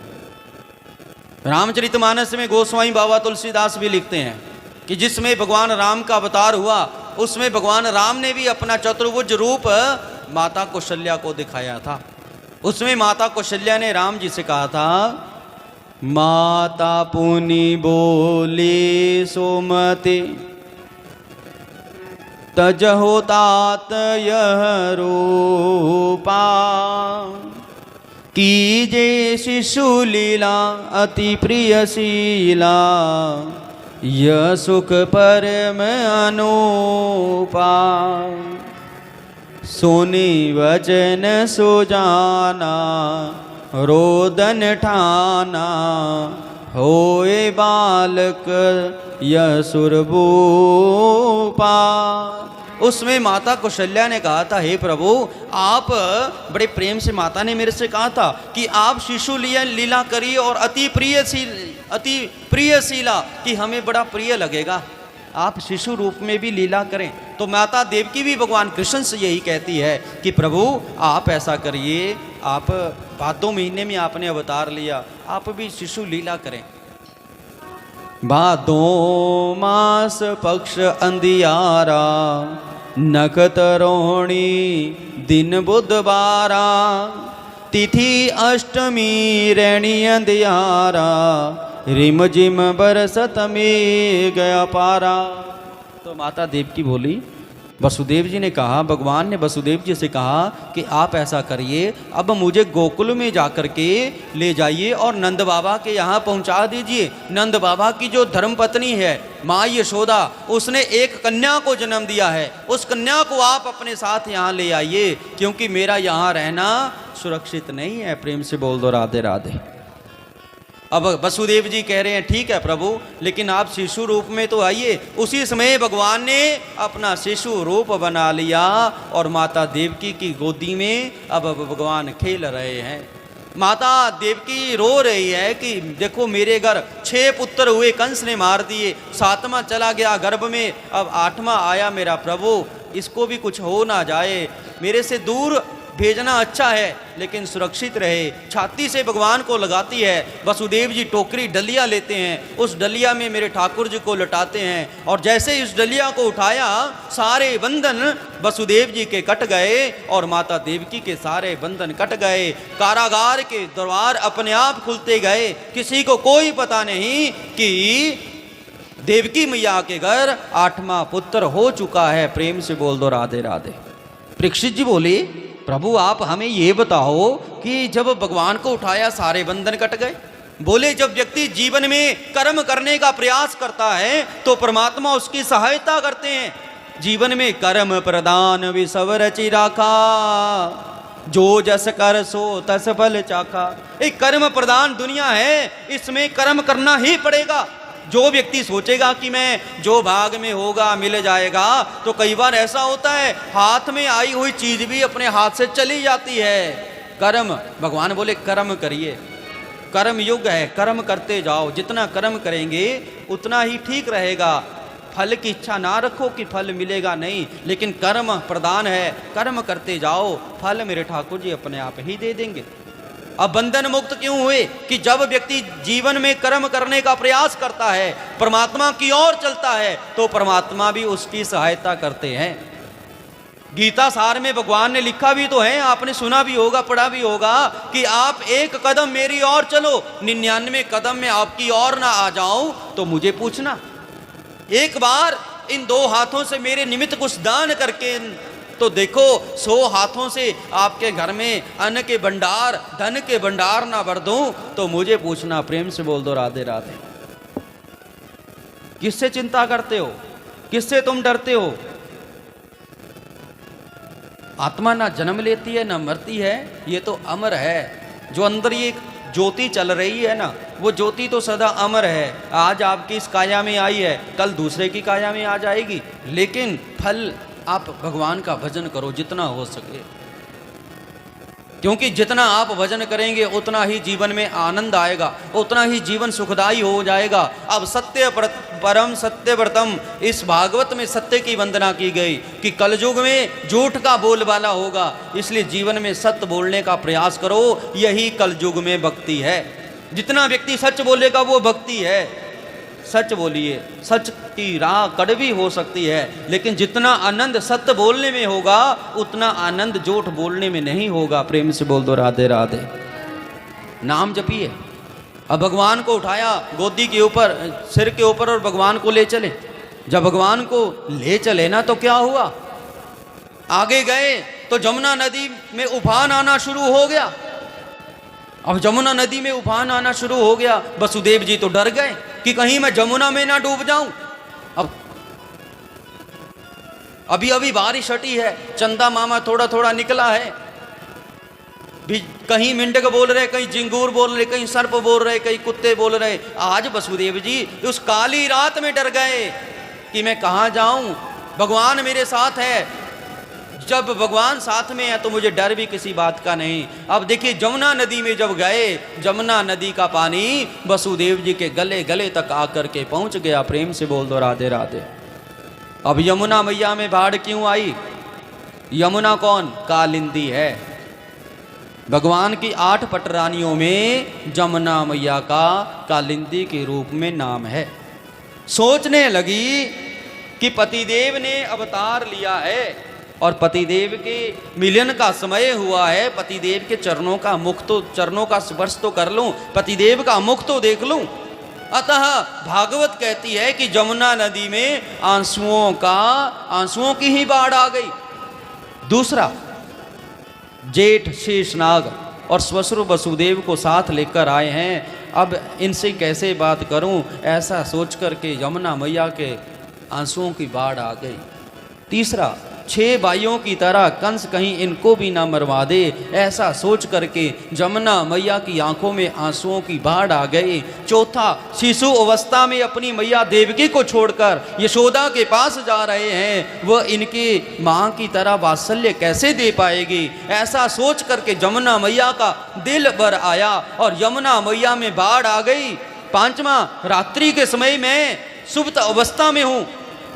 A: रामचरितमानस में गोस्वामी बाबा तुलसीदास भी लिखते हैं कि जिसमें भगवान राम का अवतार हुआ उसमें भगवान राम ने भी अपना चतुर्भुज रूप माता कौशल्या को दिखाया था। उसमें माता कौशल्या ने राम जी से कहा था, माता पुनि बोले सोमते तजहो तात यह रूपा, कीजे शिशु लीला अति प्रियशीला, यह सुख परम अनुपा। सुनि वचन सुजाना रोदन ठाना, होए बालक यह सुरभूपा। उसमें माता कौशल्या ने कहा था, हे प्रभु, आप बड़े प्रेम से माता ने मेरे से कहा था कि आप शिशु लीला करिए और अति प्रियशीला कि हमें बड़ा प्रिय लगेगा, आप शिशु रूप में भी लीला करें। तो माता देवकी भी भगवान कृष्ण से यही कहती है कि प्रभु आप ऐसा करिए, आप भादों महीने में आपने अवतार लिया, आप भी शिशु लीला करें। भादों मास पक्ष अंधियारा, नखतरोणी दिन बुधवारा, तिथि अष्टमी रैणी अंधियारा, रिम जिम बरसत में गया पारा। तो माता देवकी बोली वसुदेव जी ने कहा, भगवान ने वसुदेव जी से कहा कि आप ऐसा करिए, अब मुझे गोकुल में जाकर के ले जाइए और नंद बाबा के यहाँ पहुँचा दीजिए। नंद बाबा की जो धर्मपत्नी है माँ यशोदा, उसने एक कन्या को जन्म दिया है, उस कन्या को आप अपने साथ यहाँ ले आइए, क्योंकि मेरा यहाँ रहना सुरक्षित नहीं है। प्रेम से बोल दो राधे राधे। अब वसुदेव जी कह रहे हैं ठीक है प्रभु, लेकिन आप शिशु रूप में तो आइए। उसी समय भगवान ने अपना शिशु रूप बना लिया और माता देवकी की गोदी में अब भगवान खेल रहे हैं। माता देवकी रो रही है कि देखो मेरे घर 6 पुत्र हुए, कंस ने मार दिए, 7वां चला गया गर्भ में, अब 8वां आया मेरा प्रभु, इसको भी कुछ हो ना जाए, मेरे से दूर भेजना अच्छा है लेकिन सुरक्षित रहे। छाती से भगवान को लगाती है। वसुदेव जी टोकरी डलिया लेते हैं, उस डलिया में मेरे ठाकुर जी को लटाते हैं और जैसे इस डलिया को उठाया सारे बंधन वसुदेव जी के कट गए और माता देवकी के सारे बंधन कट गए। कारागार के द्वार अपने आप खुलते गए। किसी को कोई पता नहीं कि देवकी मैया के घर 8वां पुत्र हो चुका है। प्रेम से बोल दो राधे राधे। परीक्षित जी बोले, प्रभु आप हमें ये बताओ कि जब भगवान को उठाया सारे बंधन कट गए। बोले जब व्यक्ति जीवन में कर्म करने का प्रयास करता है तो परमात्मा उसकी सहायता करते हैं। जीवन में कर्म प्रदान विसव रचि राखा, जो जस कर सो तस फल चाखा। एक कर्म प्रदान दुनिया है, इसमें कर्म करना ही पड़ेगा। जो व्यक्ति सोचेगा कि मैं जो भाग में होगा मिल जाएगा, तो कई बार ऐसा होता है हाथ में आई हुई चीज भी अपने हाथ से चली जाती है। कर्म, भगवान बोले कर्म करिए, कर्म युग है, कर्म करते जाओ। जितना कर्म करेंगे उतना ही ठीक रहेगा। फल की इच्छा ना रखो कि फल मिलेगा, नहीं, लेकिन कर्म प्रदान है, कर्म करते जाओ, फल मेरे ठाकुर जी अपने आप ही दे देंगे। अब बंधन मुक्त क्यों हुए कि जब व्यक्ति जीवन में कर्म करने का प्रयास करता है, परमात्मा की ओर चलता है, तो परमात्मा भी उसकी सहायता करते हैं। गीता सार में भगवान ने लिखा भी तो है, आपने सुना भी होगा, पढ़ा भी होगा कि आप 1 कदम मेरी ओर चलो, 99 कदम में आपकी ओर ना आ जाऊं तो मुझे पूछना। एक बार इन 2 हाथों से मेरे निमित्त कुछ दान करके तो देखो 100 हाथों से आपके घर में अन्न के भंडार, धन के भंडार ना भर दूं तो मुझे पूछना। प्रेम से बोल दो राधे राधे। किससे चिंता करते हो, किससे तुम डरते हो? आत्मा ना जन्म लेती है ना मरती है, ये तो अमर है। जो अंदर ये ज्योति चल रही है ना, वो ज्योति तो सदा अमर है। आज आपकी इस काया में आई है, कल दूसरे की काया में आ जाएगी, लेकिन फल आप भगवान का भजन करो जितना हो सके, क्योंकि जितना आप भजन करेंगे उतना ही जीवन में आनंद आएगा, उतना ही जीवन सुखदायी हो जाएगा। अब सत्य परम सत्य व्रतम, इस भागवत में सत्य की वंदना की गई कि कलयुग में झूठ का बोलबाला होगा, इसलिए जीवन में सत्य बोलने का प्रयास करो, यही कलयुग में भक्ति है। जितना व्यक्ति सच बोलेगा वो भक्ति है। सच बोलिए, सच की राह कड़वी हो सकती है, लेकिन जितना आनंद सत्य बोलने में होगा उतना आनंद झूठ बोलने में नहीं होगा। प्रेम से बोल दो राधे राधे। नाम जपिए। अब भगवान को उठाया गोदी के ऊपर, सिर के ऊपर, और भगवान को ले चले। जब भगवान को ले चले ना तो क्या हुआ, आगे गए तो जमुना नदी में उफान आना शुरू हो गया। अब जमुना नदी में उफान आना शुरू हो गया। वसुदेव जी तो डर गए कि कहीं मैं जमुना में ना डूब जाऊं। अब अभी अभी बारिश हटी है, चंदा मामा थोड़ा थोड़ा निकला है, भी कहीं मेंढक बोल रहे, कहीं झिंगूर बोल रहे, कहीं सर्प बोल रहे, कहीं कुत्ते बोल रहे। आज वसुदेव जी उस काली रात में डर गए कि मैं कहाँ जाऊं, भगवान मेरे साथ है। जब भगवान साथ में है तो मुझे डर भी किसी बात का नहीं। अब देखिए जमुना नदी में जब गए, जमुना नदी का पानी वसुदेव जी के गले गले तक आकर के पहुंच गया। प्रेम से बोल दो राधे राधे। अब यमुना मैया में बाढ़ क्यों आई? यमुना कौन? कालिंदी है। भगवान की 8 पटरानियों में जमुना मैया का कालिंदी के रूप में नाम है। सोचने लगी कि पतिदेव ने अवतार लिया है और पतिदेव के मिलन का समय हुआ है, पतिदेव के चरणों का मुख तो, चरणों का स्पर्श तो कर लूं, पतिदेव का मुख तो देख लूं। अतः भागवत कहती है कि जमुना नदी में आंसुओं की ही बाढ़ आ गई। दूसरा, जेठ शेषनाग और ससुर वसुदेव को साथ लेकर आए हैं, अब इनसे कैसे बात करूं, ऐसा सोच कर के यमुना मैया के आंसुओं की बाढ़ आ गई। तीसरा, 6 भाइयों की तरह कंस कहीं इनको भी ना मरवा दे, ऐसा सोच करके जमुना मैया की आंखों में आंसुओं की बाढ़ आ गई। चौथा, शिशु अवस्था में अपनी मैया देवकी को छोड़कर यशोदा के पास जा रहे हैं, वह इनकी माँ की तरह वात्सल्य कैसे दे पाएगी, ऐसा सोच करके जमुना मैया का दिल भर आया और यमुना मैया में बाढ़ आ गई। पांचवा, रात्रि के समय में सुप्त अवस्था में हूँ,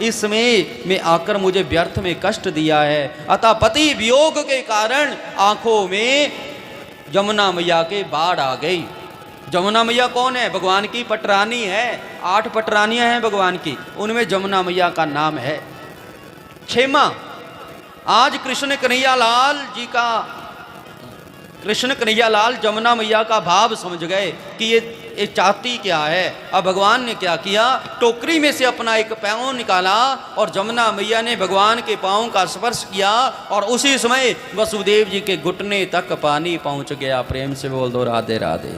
A: इस समय में आकर मुझे व्यर्थ में कष्ट दिया है, अतः पति वियोग के कारण आंखों में जमुना मैया के बाढ़ आ गई। जमुना मैया कौन है? भगवान की पटरानी है। 8 पटरानियां हैं भगवान की, उनमें जमुना मैया का नाम है। 6वां, आज कृष्ण कन्हैयालाल जमुना मैया का भाव समझ गए कि ये चाहती क्या है। अब भगवान ने क्या किया, टोकरी में से अपना एक पाँव निकाला और जमुना मैया ने भगवान के पाँव का स्पर्श किया और उसी समय वसुदेव जी के घुटने तक पानी पहुंच गया। प्रेम से बोल दो राधे राधे।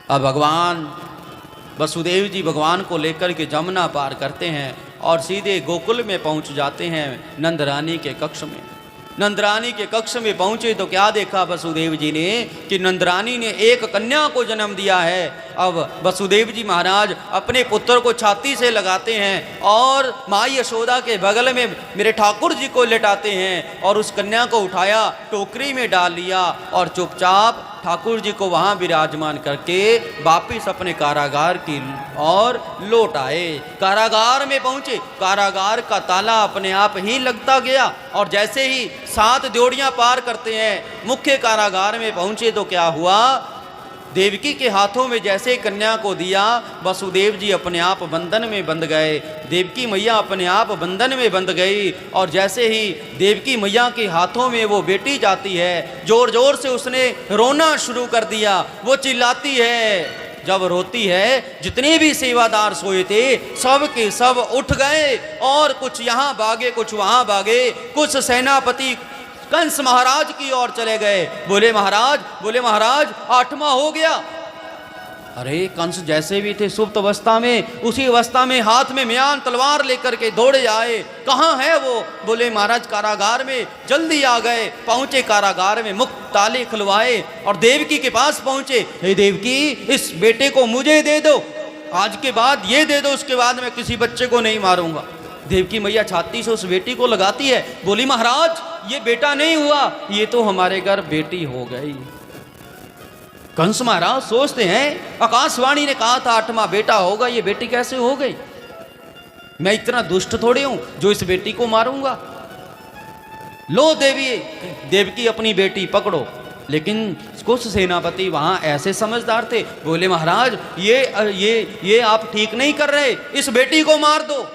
A: अब भगवान वसुदेव जी भगवान को लेकर के जमुना पार करते हैं और सीधे गोकुल में पहुंच जाते हैं, नंदरानी के कक्ष में। नंदरानी के कक्ष में पहुंचे तो क्या देखा वसुदेव जी ने कि नंदरानी ने एक कन्या को जन्म दिया है। अब वसुदेव जी महाराज अपने पुत्र को छाती से लगाते हैं और माँ यशोदा के बगल में मेरे ठाकुर जी को लेटाते हैं और उस कन्या को उठाया, टोकरी में डाल लिया और चुपचाप ठाकुर जी को वहाँ विराजमान करके वापिस अपने कारागार की ओर लौट आए। कारागार में पहुँचे, कारागार का ताला अपने आप ही लगता गया और जैसे ही 7 ड्योढ़ियाँ पार करते हैं मुख्य कारागार में पहुँचे तो क्या हुआ, देवकी के हाथों में जैसे कन्या को दिया, वसुदेव जी अपने आप बंधन में बंध गए, देवकी मैया अपने आप बंधन में बंध गई और जैसे ही देवकी मैया के हाथों में वो बेटी जाती है, जोर जोर से उसने रोना शुरू कर दिया। वो चिल्लाती है, जब रोती है जितने भी सेवादार सोए थे सब के सब उठ गए और कुछ यहाँ भागे कुछ वहाँ भागे, कुछ सेनापति कंस महाराज की ओर चले गए। बोले महाराज 8वां हो गया। अरे कंस जैसे भी थे सुप्त अवस्था में, उसी अवस्था में हाथ में म्यान तलवार लेकर के दौड़े आए। कहाँ है वो? बोले महाराज कारागार में। जल्दी आ गए, पहुंचे कारागार में, मुक्त ताले खुलवाए और देवकी के पास पहुंचे। हे देवकी, इस बेटे को मुझे दे दो, आज के बाद ये दे दो, उसके बाद मैं किसी बच्चे को नहीं मारूंगा। देवकी मैया छाती से उस बेटी को लगाती है, बोली महाराज ये बेटा नहीं हुआ, ये तो हमारे घर बेटी हो गई। कंस महाराज सोचते हैं आकाशवाणी ने कहा था 8वां बेटा होगा, ये बेटी कैसे हो गई? मैं इतना दुष्ट थोड़े हूं जो इस बेटी को मारूंगा। लो देवकी अपनी बेटी पकड़ो। लेकिन कुछ सेनापति वहां ऐसे समझदार थे, बोले महाराज ये आप ठीक नहीं कर रहे, इस बेटी को मार दो।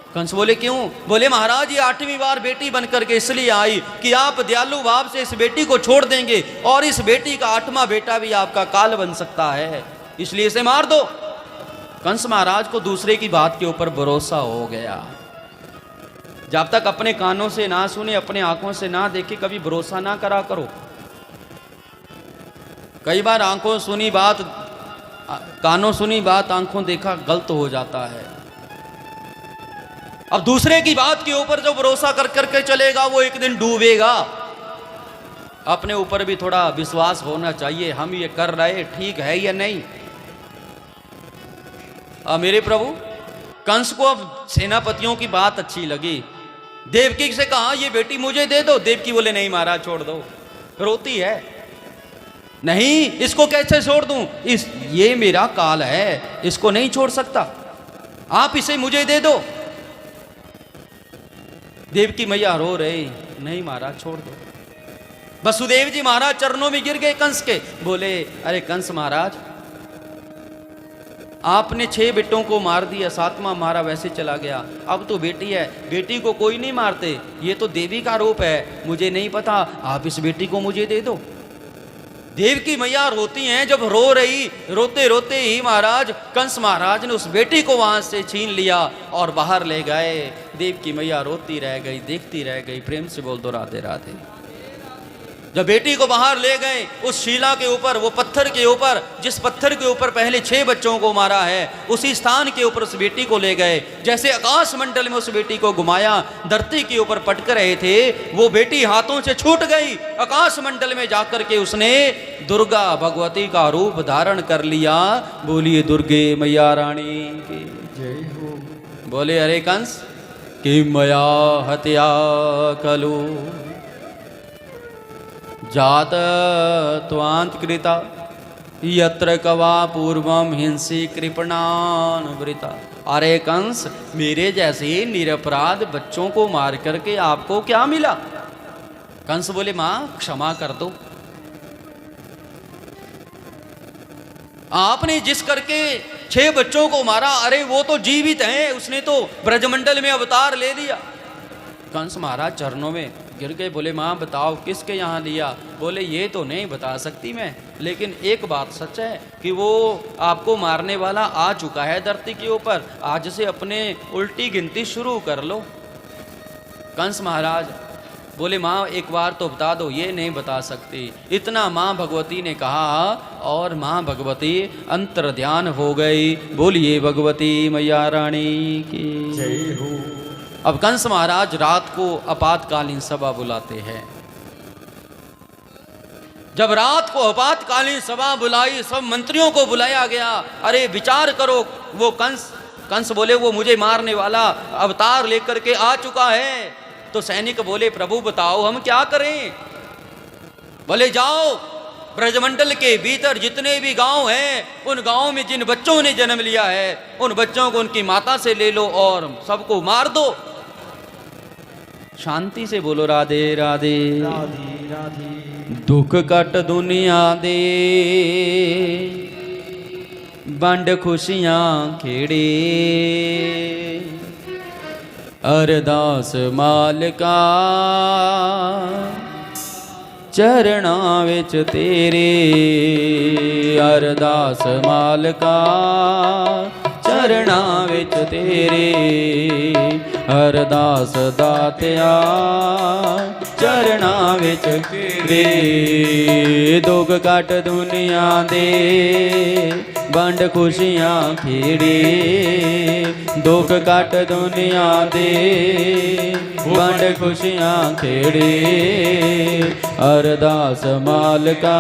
A: कंस बोले क्यों? बोले महाराज ये 8वीं बार बेटी बनकर के इसलिए आई कि आप दयालु भाव से इस बेटी को छोड़ देंगे और इस बेटी का 8वां बेटा भी आपका काल बन सकता है, इसलिए इसे मार दो। कंस महाराज को दूसरे की बात के ऊपर भरोसा हो गया। जब तक अपने कानों से ना सुने, अपने आंखों से ना देखे, कभी भरोसा ना करा करो। कई बार आंखों सुनी बात, कानों सुनी बात, आंखों देखा गलत हो जाता है। अब दूसरे की बात के ऊपर जो भरोसा कर करके चलेगा वो एक दिन डूबेगा। अपने ऊपर भी थोड़ा विश्वास होना चाहिए, हम ये कर रहे ठीक है या नहीं। मेरे प्रभु, कंस को अब सेनापतियों की बात अच्छी लगी। देवकी से कहा ये बेटी मुझे दे दो। देवकी बोले नहीं महाराज छोड़ दो, रोती है। नहीं, इसको कैसे छोड़ दूं, ये मेरा काल है, इसको नहीं छोड़ सकता, आप इसे मुझे दे दो। देवकी मैया रो रही, नहीं महाराज छोड़ दो। वसुदेव जी महाराज चरणों में गिर गए कंस के, बोले अरे कंस महाराज, आपने 6 बेटों को मार दिया, 7वां मारा वैसे चला गया, अब तो बेटी है, बेटी को कोई नहीं मारते, ये तो देवी का रूप है, मुझे नहीं पता, आप इस बेटी को मुझे दे दो। देवकी मैया रोती हैं। जब रो रही, रोते रोते ही महाराज कंस महाराज ने उस बेटी को वहां से छीन लिया और बाहर ले गए। देवकी मैया रोती रह गई, देखती रह गई। प्रेम से बोल दो राधे राधे। जब बेटी को बाहर ले गए, उस शिला के ऊपर, वो पत्थर के ऊपर, जिस पत्थर के ऊपर पहले 6 बच्चों को मारा है, उसी स्थान के ऊपर उस बेटी को ले गए। जैसे आकाश मंडल में उस बेटी को घुमाया, धरती के ऊपर पटक रहे थे, वो बेटी हाथों से छूट गई। आकाश मंडल में जाकर के उसने दुर्गा भगवती का रूप धारण कर लिया। बोलिए दुर्गे मैया रानी की जय हो। बोले अरे कंस कि मया हत्या खलु जात त्वांत कृता यत्र कवा पूर्वम हिंसी कृपणान वृता। अरे कंस, मेरे जैसे निरपराध बच्चों को मार करके आपको क्या मिला? कंस बोले मां क्षमा कर दो। आपने जिस करके 6 बच्चों को मारा, अरे वो तो जीवित हैं, उसने तो ब्रजमंडल में अवतार ले लिया। कंस महाराज चरणों में गिर गए। बोले माँ बताओ किसके यहाँ लिया? बोले ये तो नहीं बता सकती मैं, लेकिन एक बात सच है कि वो आपको मारने वाला आ चुका है धरती के ऊपर। आज से अपने उल्टी गिनती शुरू कर लो। कंस महाराज बोले माँ एक बार तो बता दो। ये नहीं बता सकती। इतना माँ भगवती ने कहा और माँ भगवती अंतर ध्यान हो गई। बोलिए भगवती मैया रानी की जय हो। अब कंस महाराज रात को आपातकालीन सभा बुलाते हैं। जब रात को आपातकालीन सभा बुलाई, सब मंत्रियों को बुलाया गया। अरे विचार करो। वो कंस बोले वो मुझे मारने वाला अवतार लेकर के आ चुका है। तो सैनिक बोले प्रभु बताओ हम क्या करें? बोले जाओ ब्रजमंडल के भीतर जितने भी गांव हैं, उन गांव में जिन बच्चों ने जन्म लिया है, उन बच्चों को उनकी माता से ले लो और सबको मार दो। शांति से बोलो राधे राधे राधे राधे। दुख कट दुनिया दे बंड खुशियां खेड़े, अरदास मालका चरणा विच तेरे। अरदास मालका चरणा विच तेरे। अरदास दातिया चरणा विच तेरे। दुख कट दुनिया दे बंड खुशियां खेड़े। दुख कट दुनिया दे बंड खुशियां खेड़े। अरदास मालका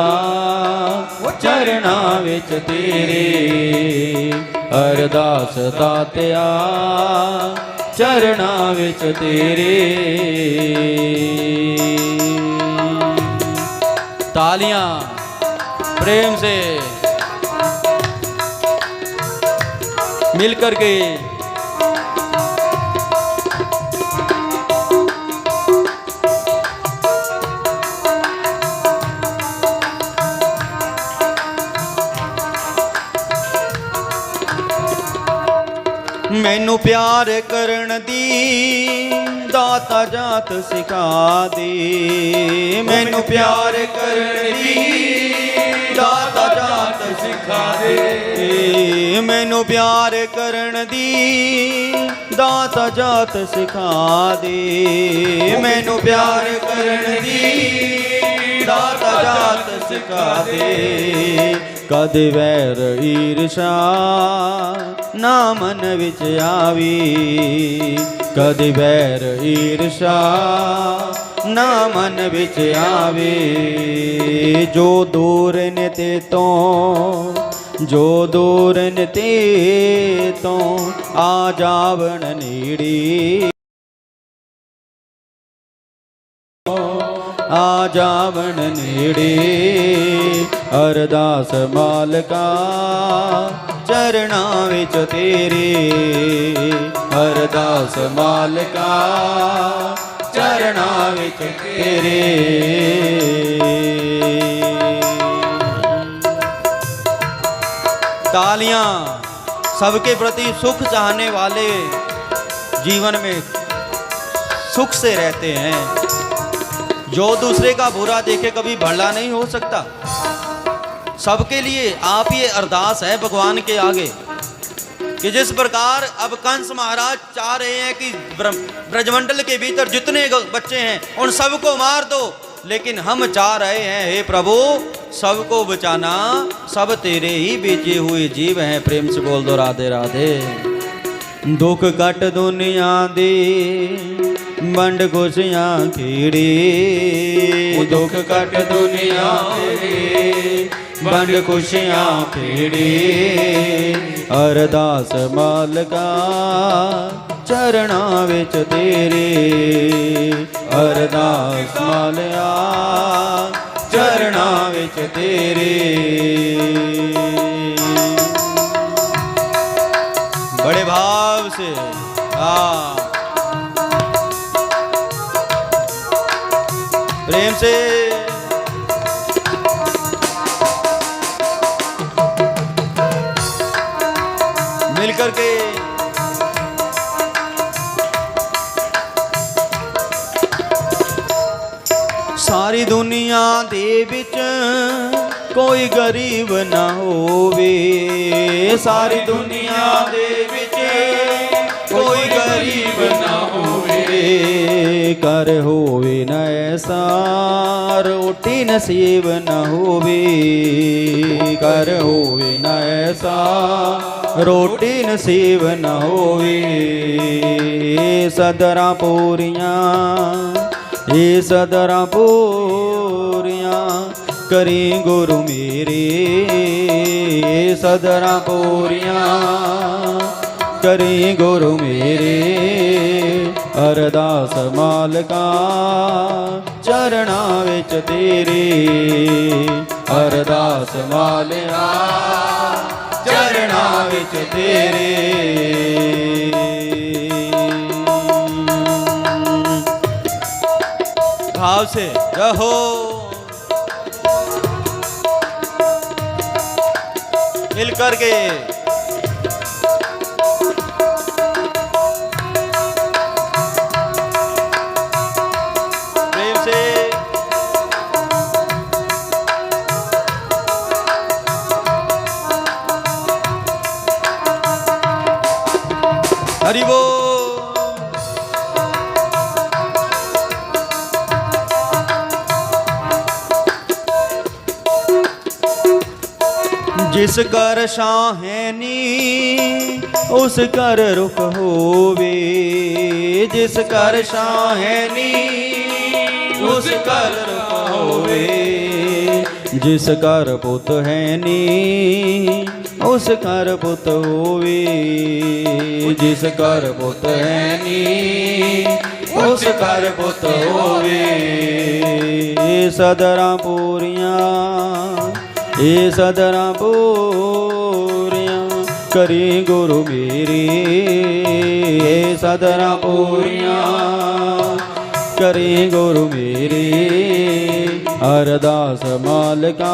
A: चरणा विच तेरे। अरदास दातिया चरणा विच तेरे। तालियां प्रेम से मिलकर के। मैनू प्यार करन दी दाता जात सिखा दे। मैनू प्यार करन दी दाता जात सिखा दे। मैनू प्यार करन दी दाता जात सिखा दे। मैनू प्यार करन दी दाता जात सिखा दे। कद वैर ईर्षा ना मन विच आवी। कद वैर ईर्षा ना मन विच आवे। जो दूर ने ते तो जो दूर ने ते तो आ जावण नेड़ी। आ जावण नेड़े। अरदास मालका चरणा विच तेरे। अरदास मालका चरणा विच तेरे। तालियां। सबके प्रति सुख चाहने वाले जीवन में सुख से रहते हैं। जो दूसरे का बुरा देखे कभी भला नहीं हो सकता। सबके लिए आप ये अरदास है भगवान के आगे कि जिस प्रकार अब कंस महाराज चाह रहे हैं कि ब्रजमंडल के भीतर जितने बच्चे हैं उन सबको मार दो, लेकिन हम चाह रहे हैं हे प्रभु सबको बचाना, सब तेरे ही बेचे हुए जीव हैं। प्रेम से बोल दो राधे राधे। दुख कट दुनिया दे बंड खुशियाँ खेड़ी, दुख कट दुनिया दे बंड खुशियाँ खेड़ी, अरदास मालका चरणा विच तेरे, अरदास मालिया चरणा विच तेरे। बड़े भाव से प्रेम से मिल करके सारी दुनिया दे विच कोई गरीब ना होवे, सारी दुनिया दे विच कोई गरीब ना होवे, कर होवे न ऐसा रोटी नसीब न होवे, कर होवे न ऐसा रोटी नसीब न होवे। सदरा पूरियां ये सदरा पूरियां करी गुरु मेरे, सदरा पूरियां करी गुरु मेरे, अरदास मालका चरणा विच तेरे, अरदास मालिया चरणा विच तेरे। भाव से रहो मिल करके प्रेम से हरि बोल। जिस कर शाहनी उस कर रुख होवे, जिस कर शाहनी उस कर रुख होवे, जिस कर पुत है नी उस कर पुत होवे, जिस कर पुत है नी उस कर पुत होवे। सदरा पूरियां ये सदरा पूरियां करी गुरु मेरी, ये सदरा पूरियां करी गुरु मेरी, अरदास मालका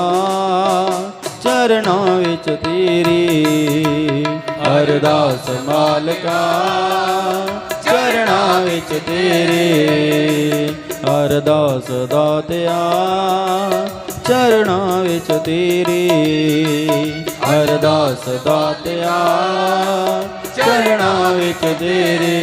A: चरणा विच तेरी, अरदास मालका चरणा विच तेरे, अरदास दातिया चरणा विच तेरे, अरदास दातिया चरणा विच तेरे।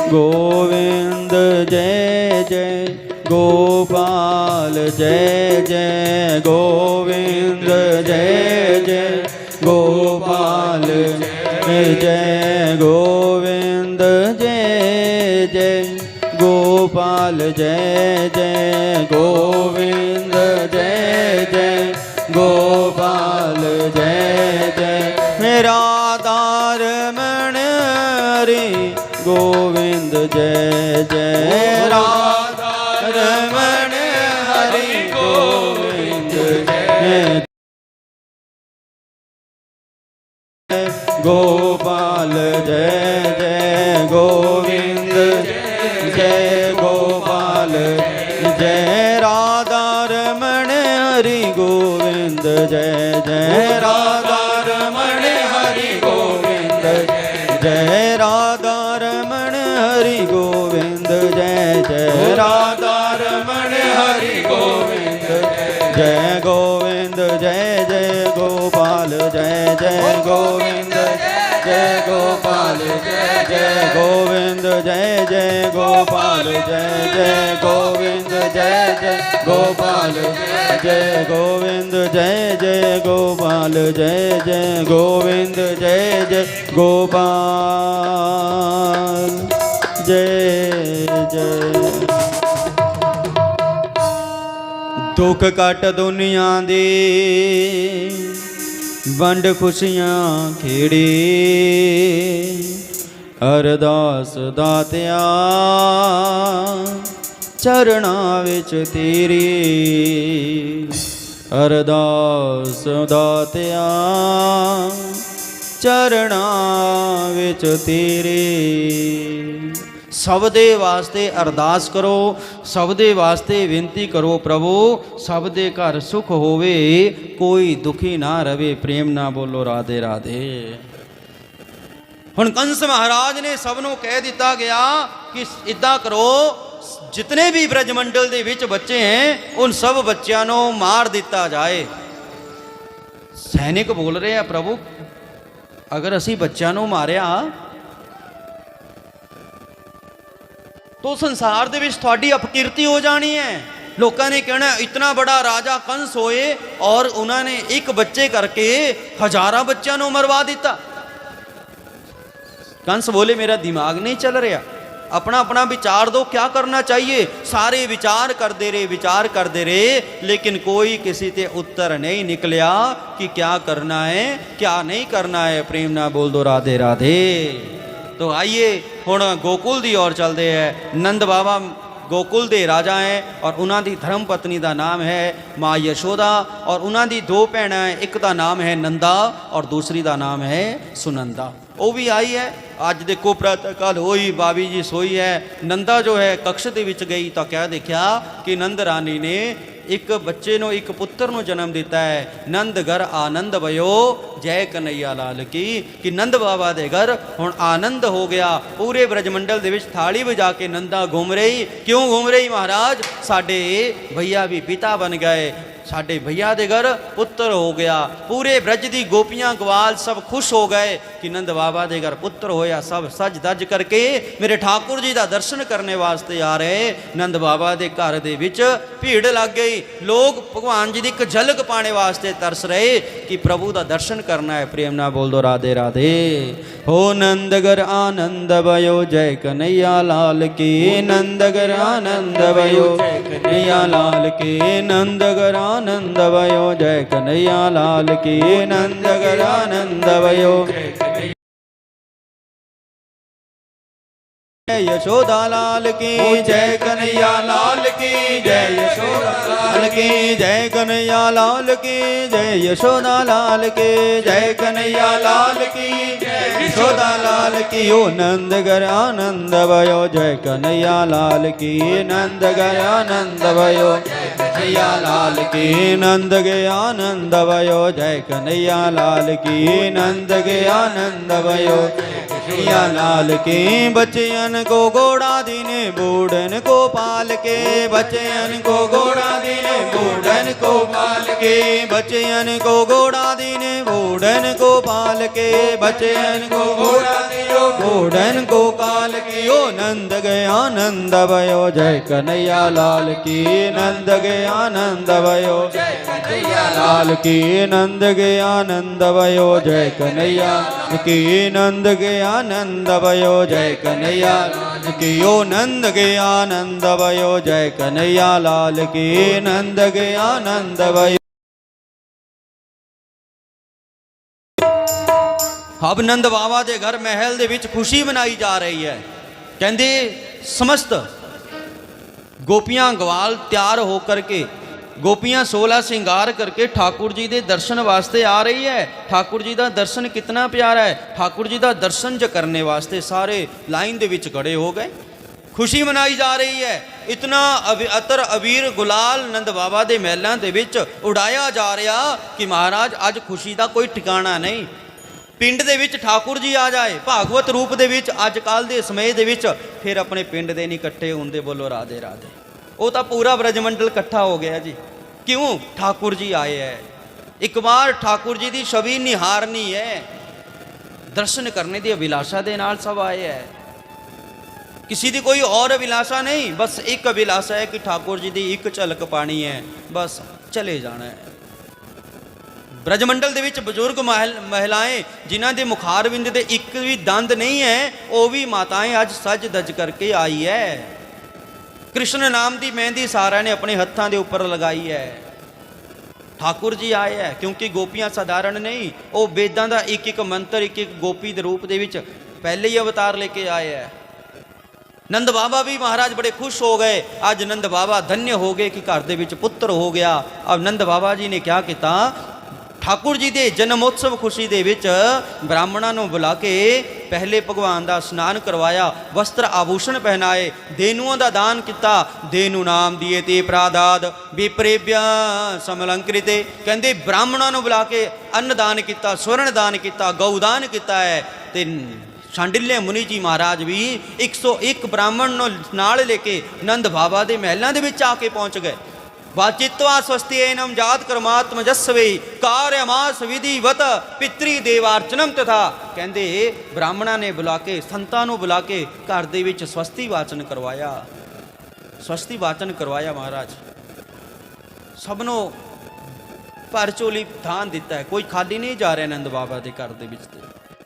A: गोविंद जय जय गोपाल जय जय, गोविंद जय जय गोपाल जय जय, गोविंद जय जय गोपाल जय जय, गोविंद जय जय गोपाल जय जय। मेरा दार मन हरि गोविंद जय जय, राधा रमण हरि गोविंद जय गोपाल जय जय, गोविंद जय गोपाल जय, राधा रमण हरि गोविंद जय जय, राधा रमण हरि गोविंद जय, राधा रमण हरि गोविंद जय जय, राधा जय गोविंद जय जय गोपाल जय जय गोविंद जय गोपाल जय जय गोविंद जय जय गोपाल जय जय गोविंद जय जय गोपाल जय गोविंद जय जय गोपाल जय जय गोविंद जय जय गोपाल जय जय। दुख कट दुनिया दे वंड खुशियां खेड़े अरदास दातिया चरना विच तेरी अरदास दातिया चरना विच तेरी। सब दे वास्ते अरदास करो, सब दे वास्ते विनती करो प्रभु सब दे घर सुख होवे कोई दुखी ना रवे। प्रेम ना बोलो राधे राधे। हुण कंस महाराज ने सबनों कह दिता गया कि इदा करो जितने भी ब्रजमंडल दे विच बच्चे हैं उन सब बच्चों को मार दिता जाए। सैनिक बोल रहे हैं प्रभु अगर असी बच्चों को मारिया तो संसार दे विच तुहाडी अपकीर्ति हो जानी है। लोगों ने कहना इतना बड़ा राजा कंस होए और उन्होंने एक बच्चे करके हजारों बच्चों को मरवा दिता। कंस बोले मेरा दिमाग नहीं चल रहा, अपना अपना विचार दो क्या करना चाहिए। सारे विचार करते रहे लेकिन कोई किसी से उत्तर नहीं निकलिया कि क्या करना है क्या नहीं करना है। प्रेम ना बोल दो राधे राधे। तो आइए हुण गोकुल दी ओर चलते हैं। नंद बाबा गोकुल दे राजा हैं और उन्हां दी धर्म पत्नी का नाम है माँ यशोदा और उन्हां दी दो भैन हैं, एक का नाम है नंदा और दूसरी का नाम है सुनंदा। वो भी आई है। अज देखो प्रातः काल होई बाबी जी सोई है। नंदा जो है कक्ष दे विच गई तो क्या देखा कि नंद रानी ने एक बच्चे नो एक पुत्र नो जन्म दिता है। नंद घर आनंद भयो जय कन्हैया लाल की। कि नंद बाबा दे घर हुण आनंद हो गया। पूरे ब्रजमंडल दे विच थाली बजा के नंदा घूम रही। क्यों घूम रही महाराज? साडे भैया भी पिता बन गए, साडे भैया दे घर पुत्र हो गया। पूरे ब्रज दी गोपियां ग्वाल सब खुश हो गए कि नंद बाबा दे घर पुत्र होया। सब सज दज करके मेरे ठाकुर जी का दर्शन करने वास्ते आ रहे। नंद बाबा दे घर दे विच भीड़ लग गई। लोग भगवान जी की एक झलक पाने वास्ते तरस रहे कि प्रभु का दर्शन करना है। प्रेम ना बोल दो राधे राधे। हो नंदगर आनंद भयो जय कन्हैया लाल की। नंदगर आनंद भयो जय कन्हैया लाल की। नंदगर आनंद भयो जय कन्हैया लाल की। नंदगर आनंद भयो यशोदा लाल की जय कन्हैया लाल की जय यशोदा लाल की जय कन्हैया लाल की जय यशोदा लाल की जय कन्हैया लाल की जय यशोदा लाल की। ओ नंदगर आनंद भयो जय कन्हैया लाल की। नंदगर आनंद भयो जय कन्हैया लाल की। नंद गे आनंद भयो जय कन्हैया लाल की। नंद गे आनंद भयो जय कन्हैया लाल की। बच्चियन को घोड़ा दीने बूढ़न को पाल के। बच्चियन को घोड़ा दीने बूढ़न को पाल के। बच्चियन को घोड़ा दीने बूढ़न को पाल के। बच्चियन को घोड़ा दियो बूढ़न को काल की। ओ नंद गया आनंद भयो जय कन्हैया लाल की। नंद गया आनंद भयो जय कन्हैया लाल की। नंद गया आनंद भयो जय कन्हैया की। नंद गया आनंद भयो जय कन्हैया की। ओ नंद गया आनंद भयो जय कन्हैया लाल की। नंद गया आनंद भयो। अब नंद बाबा के घर महल दे विच खुशी मनाई जा रही है। कहंदे समस्त गोपियां ग्वाल तैयार होकर के गोपियां 16 श्रृंगार करके ठाकुर जी के दर्शन वास्ते आ रही है। ठाकुर जी का दर्शन कितना प्यारा है। ठाकुर जी का दर्शन ज करने वास्ते सारे लाइन दे विच खड़े हो गए। खुशी मनाई जा रही है। इतना अतर अबीर गुलाल नंद बाबा के महलों के विच उड़ाया जा रहा कि महाराज अज खुशी का कोई ठिकाना नहीं। पिंड दे विच ठाकुर जी आ जाए भागवत रूप दे विच अजकल के समय दे विच फिर अपने पिंड दे नहीं इकट्ठे होंदे। बोलो राधे राधे। वो तो पूरा ब्रजमंडल इकट्ठा हो गया जी। क्यों? ठाकुर जी आए हैं। एक बार ठाकुर जी की छवि निहारनी है, दर्शन करने की अभिलाषा के नाल सब आए हैं। किसी की कोई और अभिलाषा नहीं, बस एक अभिलाषा है कि ठाकुर जी की एक झलक पानी है, बस चले जाना है। ब्रजमंडल ਦੇ ਵਿੱਚ ਬਜ਼ੁਰਗ महिलाएं जिन्हां ਦੇ ਮੁਖਾਰਬਿੰਦ ਦੇ ਇੱਕ ਵੀ ਦੰਦ नहीं है, ਉਹ ਵੀ ਮਾਤਾएं ਅੱਜ ਸਜ ਦਜ ਕਰਕੇ आई है। कृष्ण नाम की मेहंदी सारा ने अपने हत्थां ਦੇ ਉੱਪਰ लगाई है। ठाकुर जी आए है क्योंकि गोपियां साधारण नहीं, वो वेदां ਦਾ एक एक मंत्र एक एक गोपी के रूप ਦੇ ਵਿੱਚ पहले ही अवतार लेके आए है। नंद बाबा भी महाराज बड़े खुश हो गए। आज नंद बाबा धन्य हो गए कि घर दे विच पुत्र हो गया। अब नंद बाबा जी ने क्या किया, ठाकुर जी के जन्मोत्सव खुशी दे विच ब्राह्मणों को बुला के पहले भगवान का स्नान करवाया, वस्त्र आभूषण पहनाए, धेनुओं का दान किया। धेनु नाम दिए ते प्रादाद विप्रेभ्या समलंकृते, कहते ब्राह्मणों को बुला के अन्नदान किया, स्वर्ण दान किया, गौदान किया है। ते शांडिल्य मुनि जी महाराज भी 101 ब्राह्मण नाल लेके नंद बाबा के महलों के विच आके पहुँच गए। वाचित्वा स्वस्ति एनम जात कर्मात्म जस्वे कार्यमास विधिवत पितृ देवार्चनम तथा, कहते ब्राह्मणा ने बुला के संतां नूं बुला के घर दे विच स्वस्ति वाचन करवाया, स्वस्ति वाचन करवाया। महाराज सबनों भर झोली दान दिता है, कोई खाली नहीं जा रहा नंद बाबा के घर दे विच।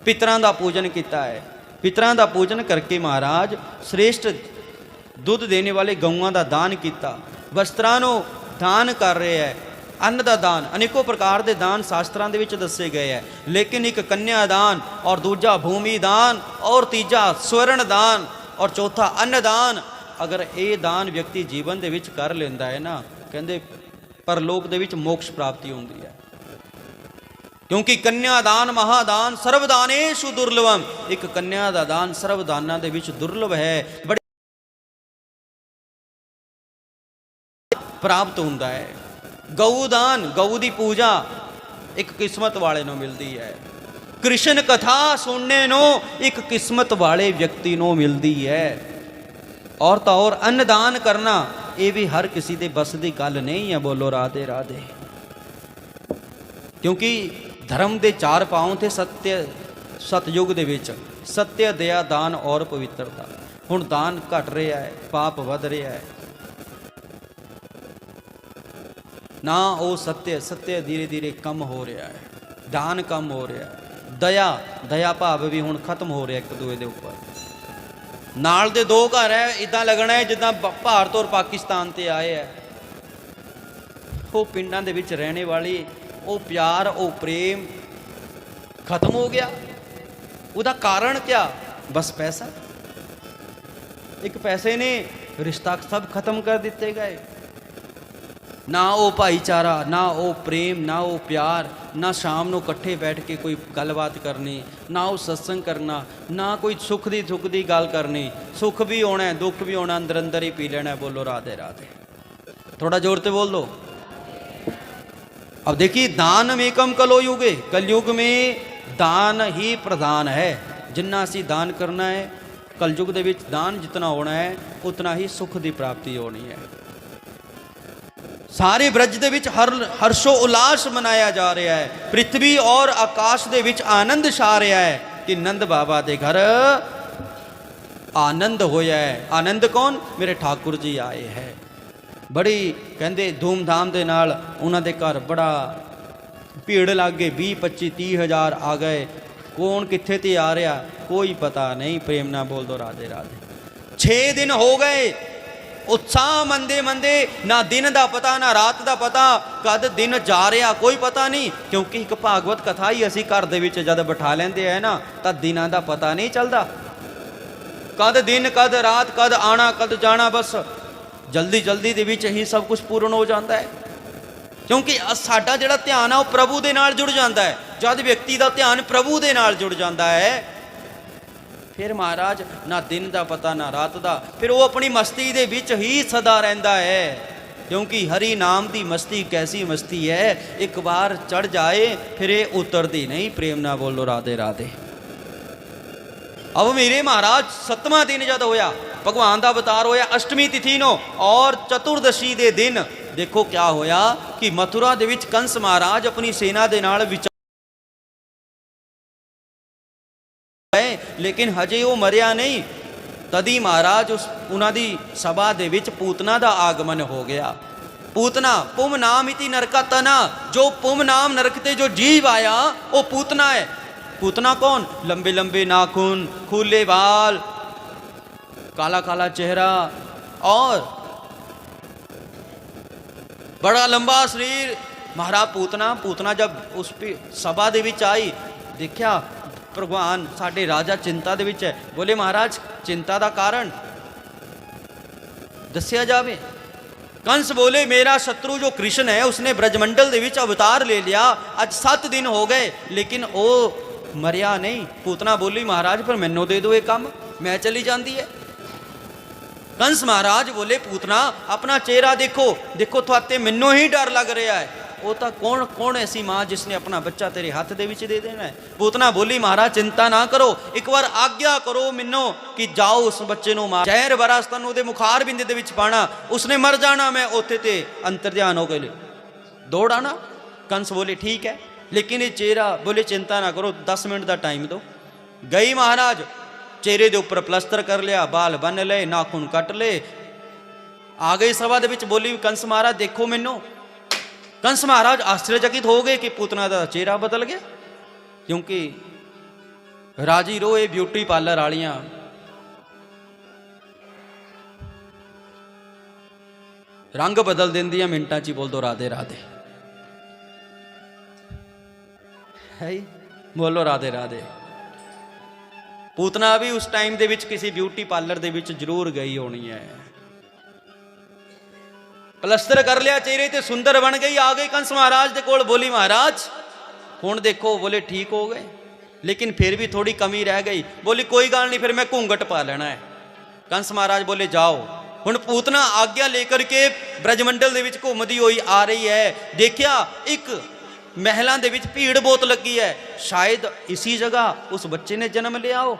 A: पितरां दा पूजन किया है, पितरां दा पूजन करके महाराज श्रेष्ठ दुध देने वाले गऊआं दा दान किया, वस्त्रां नूं दान कर रहे हैं। अन्न का दान, अनेकों प्रकार के दान शास्त्रां दे विच दसे गए हैं, लेकिन एक कन्या दान और दूजा भूमि दान और तीजा स्वर्ण दान और चौथा अन्न दान। अगर ये दान व्यक्ति जीवन दे विच कर लेंदा है ना, कहंदे परलोक दे विच मोक्ष प्राप्ति होंदी है। क्योंकि कन्यादान महादान सर्वदानेषु दुर्लभम, एक कन्या का दान सर्वदानां दे विच दुर्लभ है, बड़ी प्राप्त होंदा है। गऊदान, गऊ की पूजा एक किस्मत वाले नूं मिलती है। कृष्ण कथा सुनने नो एक किस्मत वाले व्यक्ति नूं मिलती है। और तो और अन्नदान करना ये भी हर किसी के बस की गल नहीं है। बोलो राधे राधे। क्योंकि धर्म के 4 पाँव थे, सत्य सतयुग दे विच सत्य, दया, दान और पवित्रता। हुण दान घट रहा है, पाप वध रहा है ना, वो सत्य सत्य धीरे धीरे कम हो रहा है, दान कम हो रहा है, दया दया भाव भी हुण खत्म हो रहा है एक दूए के उपर। नाल दे 2 घर है, इदां लगना है जिद्दां भारत और पाकिस्तान ते आए है। वो पिंडां दे विच रहने वाली वो प्यार वो प्रेम खत्म हो गया। उसका कारण क्या? बस पैसा। एक पैसे ने रिश्ता सब खत्म कर दिते गए। ना वो भाईचारा, ना वो प्रेम, ना वो प्यार, ना शाम को कट्ठे बैठ के कोई गलबात करनी, ना वो सत्संग करना, ना कोई सुख दी गल करनी। सुख भी होना है, दुख भी होना, अंदर अंदर ही पी लेना है। बोलो राधे राधे। थोड़ा जोर से बोल दो। अब देखिए, दान में कम कलो युगे, कलयुग में दान ही प्रधान है। जिन्ना असी दान करना है, कलयुग दे विच दान जितना होना है उतना ही सुख की प्राप्ति होनी है। सारे ब्रज दे विच हर्षो उल्लास मनाया जा रहा है। पृथ्वी और आकाश दे विच आनंद छा रहा है कि नंद बाबा दे घर आनंद होया है। आनंद कौन? मेरे ठाकुर जी आए हैं। बड़ी कहते धूमधाम के नाल उन्हां दे घर बड़ा भीड़ लग गई। 20-25-30 हज़ार आ गए। कौन कित्थे ते आ रहा कोई पता नहीं। प्रेम ना बोल दो राधे राधे। 6 दिन हो गए उत्साह मंदे मंदे, ना दिन का पता ना रात का पता, कद दिन जा रहा कोई पता नहीं। क्योंकि एक भागवत कथा ही असी घर दे विच जद बिठा लेंदे है ना, तो दिनां दा पता नहीं चलता। कद दिन कद रात, कद आना कद जाना, बस जल्दी जल्दी दे विच ही सब कुछ पूर्ण हो जाता है। क्योंकि साडा जिहड़ा ध्यान है वह प्रभु दे नाल जुड़ जाता है। जद व्यक्ति का ध्यान प्रभु दे नाल जुड़ जाता है, फिर महाराज ना दिन का पता ना रात का, फिर वो अपनी मस्ती दे विच ही सदा रहिंदा है। क्योंकि हरि नाम की मस्ती कैसी मस्ती है, एक बार चढ़ जाए फिर ये उतरती नहीं। प्रेम ना बोलो राधे राधे। अब मेरे महाराज 7वां दिन जद होया, भगवान का अवतार होया अष्टमी तिथि नो, और चतुर्दशी दे दिन देखो क्या होया कि मथुरा ਦੇ ਵਿੱਚ कंस महाराज अपनी सेना ਦੇ ਨਾਲ लेकिन हजे वो मरिया नहीं। तदी महाराज उन्हां दी सभा दे विच पूतना दा आगमन हो गया। पूतना पुम नाम इति नरका तना, जो पुम नाम नरक ते जो जीव आया वो पूतना है। पूतना कौन? लंबे लंबे नाखून, खुले बाल, काला काला चेहरा और बड़ा लंबा शरीर। महाराज पूतना जब उस सभा दे विच आई, देखा भगवान साडे राजा चिंता दे विच है। बोले महाराज चिंता दा कारण दस्या जावे। कंस बोले मेरा शत्रु जो कृष्ण है उसने ब्रजमंडल दे विच अवतार ले लिया, आज 7 दिन हो गए लेकिन वो मरिया नहीं। पूतना बोली महाराज पर मैनू दे दो ये काम, मैं चली जाती है। कंस महाराज बोले पूतना अपना चेहरा देखो, देखो थाते मैनू ही डर लग रहा है। वो तो कौन कौन ऐसी माँ जिसने अपना बच्चा तेरे हाथ दे विच दे देना है। पूतना बोली महाराज चिंता ना करो, एक बार आज्ञा करो मैनू कि जाओ उस बच्चे नू मार, जहर भरा स्तन उहदे मुखार बिंद दे विच पाना, उसने मर जाना, मैं उत्थे ते अंतर्ध्यान हो गए दौड़ आना। कंस बोले ठीक है, लेकिन ये चेहरा, बोले चिंता ना करो 10 मिनट का टाइम दो। गई महाराज चेहरे के उपर प्लस्तर कर लिया, बाल बन ले, नाखून कट ले, आ गई सभा दे विच। बोली कंस महाराज देखो मैनू। कंस महाराज आश्चर्यचकित हो गए कि पूतना का चेहरा बदल गया, क्योंकि राजी रोए ब्यूटी पार्लर वालियां रंग बदल देंदियां मिनटां च ही, बोल दो राधे राधे है, बोलो राधे राधे। पूतना भी उस टाइम दे विच किसी ब्यूटी पार्लर दे विच जरूर गई होनी है। प्लस्तर कर लिया चेहरे ते, सुंदर बन गई, आ गई कंस महाराज दे कोल। बोली महाराज हुण देखो। बोले ठीक हो गए, लेकिन फिर भी थोड़ी कमी रह गई। बोली कोई गल नहीं, फिर मैं घूंघट पा लेना है। कंस महाराज बोले जाओ। हुण पूतना आज्ञा लेकर के ब्रजमंडल दे विच घूमदी होई आ रही है। देखिया एक महलों दे विच भीड़ बहुत लगी है, शायद इसी जगह उस बच्चे ने जन्म लिया हो।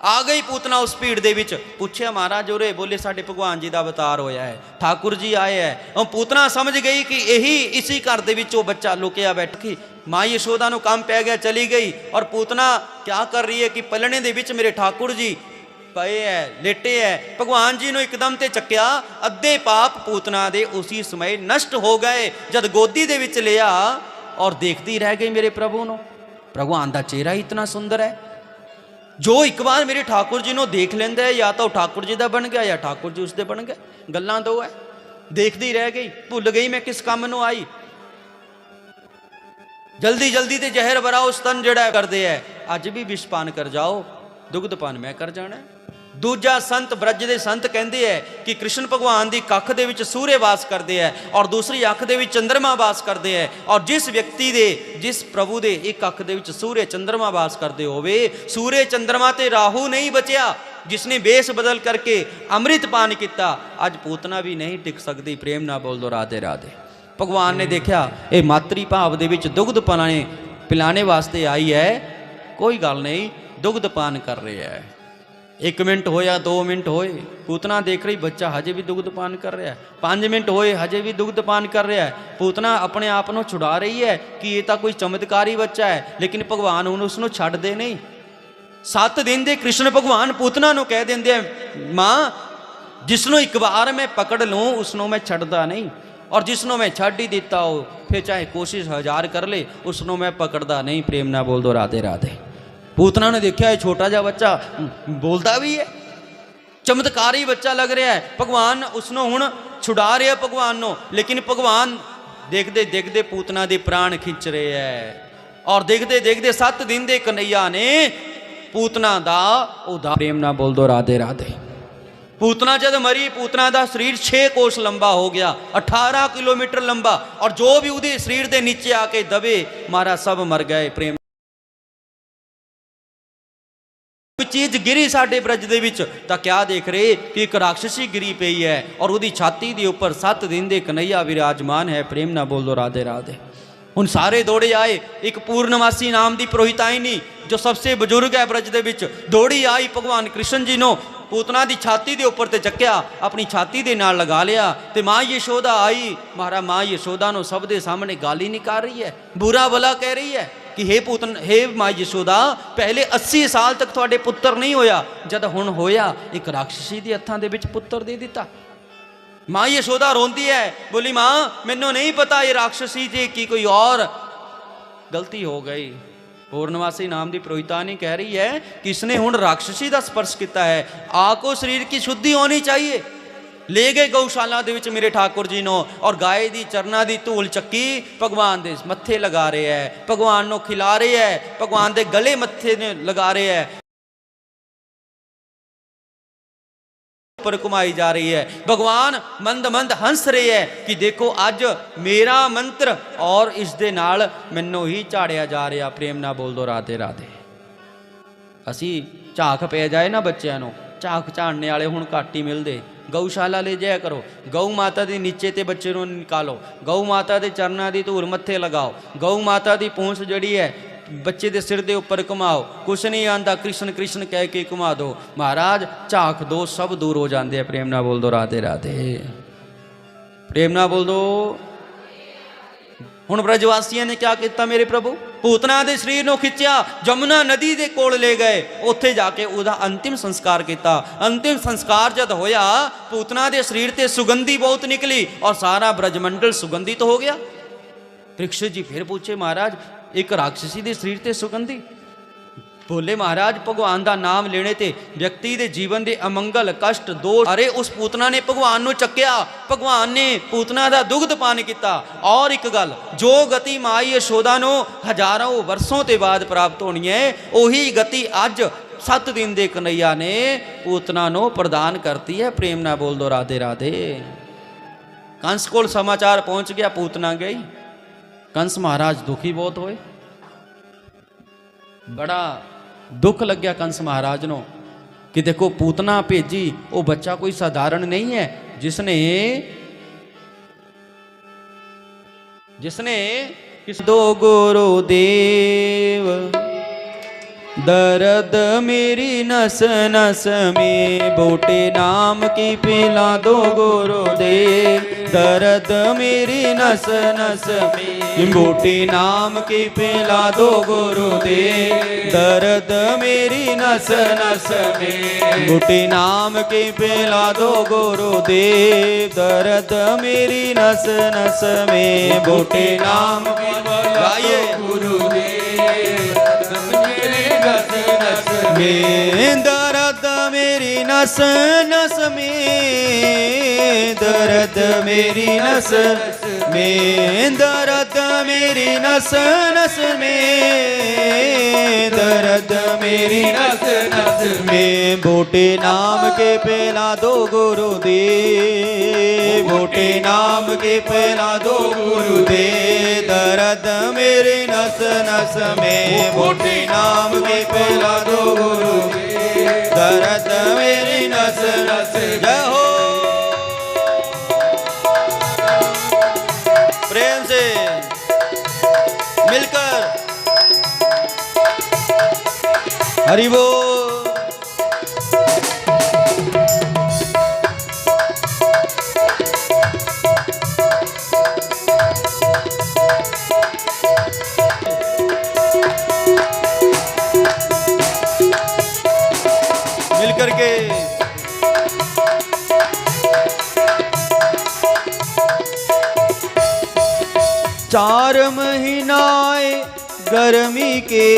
A: आ गई पूतना उस भीड़ दे विच, पूछया महाराज उरे। बोले साडे भगवान जी का अवतार होया है, ठाकुर जी आए हैं। और पूतना समझ गई कि यही इसी घर दे विच वो बच्चा लुकिया बैठी। माँ यशोदा नूं काम पै गया, चली गई। और पूतना क्या कर रही है कि पलने दे विच मेरे ठाकुर जी पए है, लेटे है। भगवान जी ने एकदम ते चक्या, अद्धे पाप पूतना दे उसी समय नष्ट हो गए। जद गोदी दे विच लिया और देखती रह गई मेरे प्रभु नो। भगवान का चेहरा ही इतना सुंदर है, जो एक बार मेरे ठाकुर जी नो देख लेंदा है, या तो ठाकुर जी का बन गया या ठाकुर जी उसके बन गए। गल्लां दो है। देखती रह गई, भुल गई मैं किस काम नूं आई। जल्दी जल्दी ते जहर भरा उस तन जड़ा करदे है, अज भी विष पान कर जाओ, दुग्धपान मैं कर जाना। दूजा संत ब्रज दे संत कहते हैं कि कृष्ण भगवान की कख दे विच सूर्य वास करते हैं और दूसरी अख दे विच चंद्रमा वास करते हैं। और जिस व्यक्ति दे, जिस प्रभु दे एक अख दे विच सूर्य चंद्रमा वास करते होवे, सूर्य चंद्रमा ते राहु नहीं बचिया, जिसने बेस बदल करके अमृत पान किया, अज पूतना भी नहीं टिक सकती। प्रेम ना बोल दो राधे राधे। भगवान ने देखा ये मातृ भाव दे विच दुग्ध पिलाने वास्ते आई है, कोई गल नहीं, दुग्ध पान कर रहे हैं। 1 मिनट होया, 2 मिनट होए, पूतना देख रही बच्चा हजे भी दुग्ध पान कर रहा है। 5 मिनट होए, हजे भी दुग्ध पान कर रहा है। पूतना अपने आप को छुड़ा रही है कि ये तो कोई चमत्कारी बच्चा है, लेकिन भगवान हूँ उसनों छड़ दे नहीं। 7 दिन दे कृष्ण भगवान पूतना नूं कह देंदे हैं, माँ जिसनों एक बार मैं पकड़ लूँ उसनों मैं छड़दा नहीं, और जिसनों मैं छड़ ही देता हो फिर चाहे कोशिश 1000 कर ले, उसनों मैं पकड़दा नहीं। प्रेम ना बोल दो राधे राधे। पूतना ने देखा है छोटा जा बच्चा बोलता भी है, चमत्कारी बच्चा लग रहा है। भगवान उसनों हुण छुड़ा रहे हैं भगवान नो, लेकिन भगवान देखते देखते पूतना दे प्राण खिंच रहे हैं। और देखते देखते 7 दिन दे कन्हैया ने पूतना दा उद्धार। प्रेम ना बोल दो राधे राधे। पूतना जब मरी, पूतना दा शरीर 6 कोस लंबा हो गया, 18 किलोमीटर लंबा, और जो भी उहदे शरीर दे नीचे आके दबे मारा सब मर गए। प्रेम कोई चीज गिरी साडे ब्रज दे विच तां क्या देख रहे कि एक राक्षसी गिरी पई है और उहदी छाती दे उपर 7 दिन दे कन्हैया विराजमान है। प्रेम ना बोल दो राधे राधे। हुण सारे दौड़े आए, एक पूर्णमासी नाम की पुरोहिताइनी जो सबसे बुजुर्ग है ब्रज दे विच, दौड़ी आई भगवान कृष्ण जी नो पूतना दी छाती दे उपर ते चक्या, अपनी छाती दे नाल लगा लिया, ते माँ यशोदा आई। महाराज माँ यशोदा नूं सब दे सामने गाली निकाल रही है, बुरा भला कह रही है कि हे पुतन, हे माँ यशोदा, पहले 80 साल तक तुहाडे पुत्र नहीं होया, जद हुण होया एक राक्षसी दी हत्थां दे विच पुत्र दे दिता। माँ यशोदा रोंदी है, बोली माँ मैनू नहीं पता ये राक्षसी जी की कोई और गलती हो गई। पूर्णवासी नाम की पुरोहितानी कह रही है कि इसने हुण राक्षसी का स्पर्श किया है, आको शरीर की शुद्धि होनी चाहिए। ले गए गौशाला दे विच मेरे ठाकुर जी नो, और गाय दी चरना दी धूल चक्की भगवान दे मत्थे लगा रहे है, भगवान नो खिला रहे है, भगवान दे गले मत्थे ने लगा रहे है, पर घुमाई जा रही है। भगवान मंद मंद हंस रहे है कि देखो अज मेरा मंत्र और इस दे नाल मैनू ही झाड़िया जा रहा। प्रेम ना बोल दो राधे राधे। असी झाक पै जाए ना बच्चों नूं, झाक झाड़ने वाले हुण घट ही मिलते। गौशाला ले जाया करो, गौ माता दी नीचे ते बच्चे नूं निकालो, गौ माता दे चरनां दी धूल मत्थे लगाओ, गौ माता दी पूंछ जड़ी है बच्चे दे सिर दे उपर घुमाओ, कुछ नहीं आंदा कृष्ण कृष्ण कह के घुमा दो। महाराज झाक दो, सब दूर हो जाते हैं। प्रेम ना बोल दो राधे राधे। प्रेम ना बोल दो। हुण ब्रजवासियों ने क्या किया मेरे प्रभु, पूतना दे शरीर नूं खिंचिया, जमुना नदी दे कोल ले गए, उत्थे जाके उहदा अंतिम संस्कार किया। अंतिम संस्कार जद होया, पूतना दे शरीर ते सुगंधी बहुत निकली और सारा ब्रजमंडल सुगंधित हो गया। परीक्षित जी फिर पूछे, महाराज एक राक्षसी दे शरीर ते सुगंधी? बोले महाराज भगवान का नाम लेने ते व्यक्ति दे जीवन दे अमंगल कष्ट दोष, अरे उस पूतना ने भगवान नूं चक्या, भगवान ने पूतना दा दुग्ध पान किया। और एक गल, जो गति माई यशोदा नूं हजारों वर्षों ते बाद प्राप्त होनी है, उही गति अज 7 दिन दे कन्हैया ने पूतना नूं प्रदान करती है। प्रेम ना बोल दो राधे राधे। कंस कोल समाचार पहुंच गया, पूतना गई। कंस महाराज दुखी बहुत होए, बड़ा दुख लग गया कंस महाराज नो कि देखो पूतना भेजी, वो बच्चा कोई साधारण नहीं है, जिसने किस दो गुरुदेव दर्द मेरी नस नस में, बूटे नाम की पिला दो गुरुदेव, दर्द मेरी नस नस में, बूटे नाम की पिला दो गुरुदेव, दर्द मेरी नस नस में, बूटे नाम की पिला दो गुरुदेव, दर्द मेरी नस नस में, बूटे नाम की पिला दो गुरुदेव, में दर्द मेरी नस नस में, दर्द मेरी नस में, दर्द मेरी नस नस में, दर्द मेरी नस नस में, बूटे नाम के पिला दो गुरुदेव, बूटे नाम के पिला दो गुरुदेव, दर्द मेरी नस नस में, बूटे नाम के पिला दो गुरुदेव, दर्द मेरी नस नस। जय हो। प्रेम से मिलकर हरि बोल। मिलकर के चार महीना आए गर्मी के,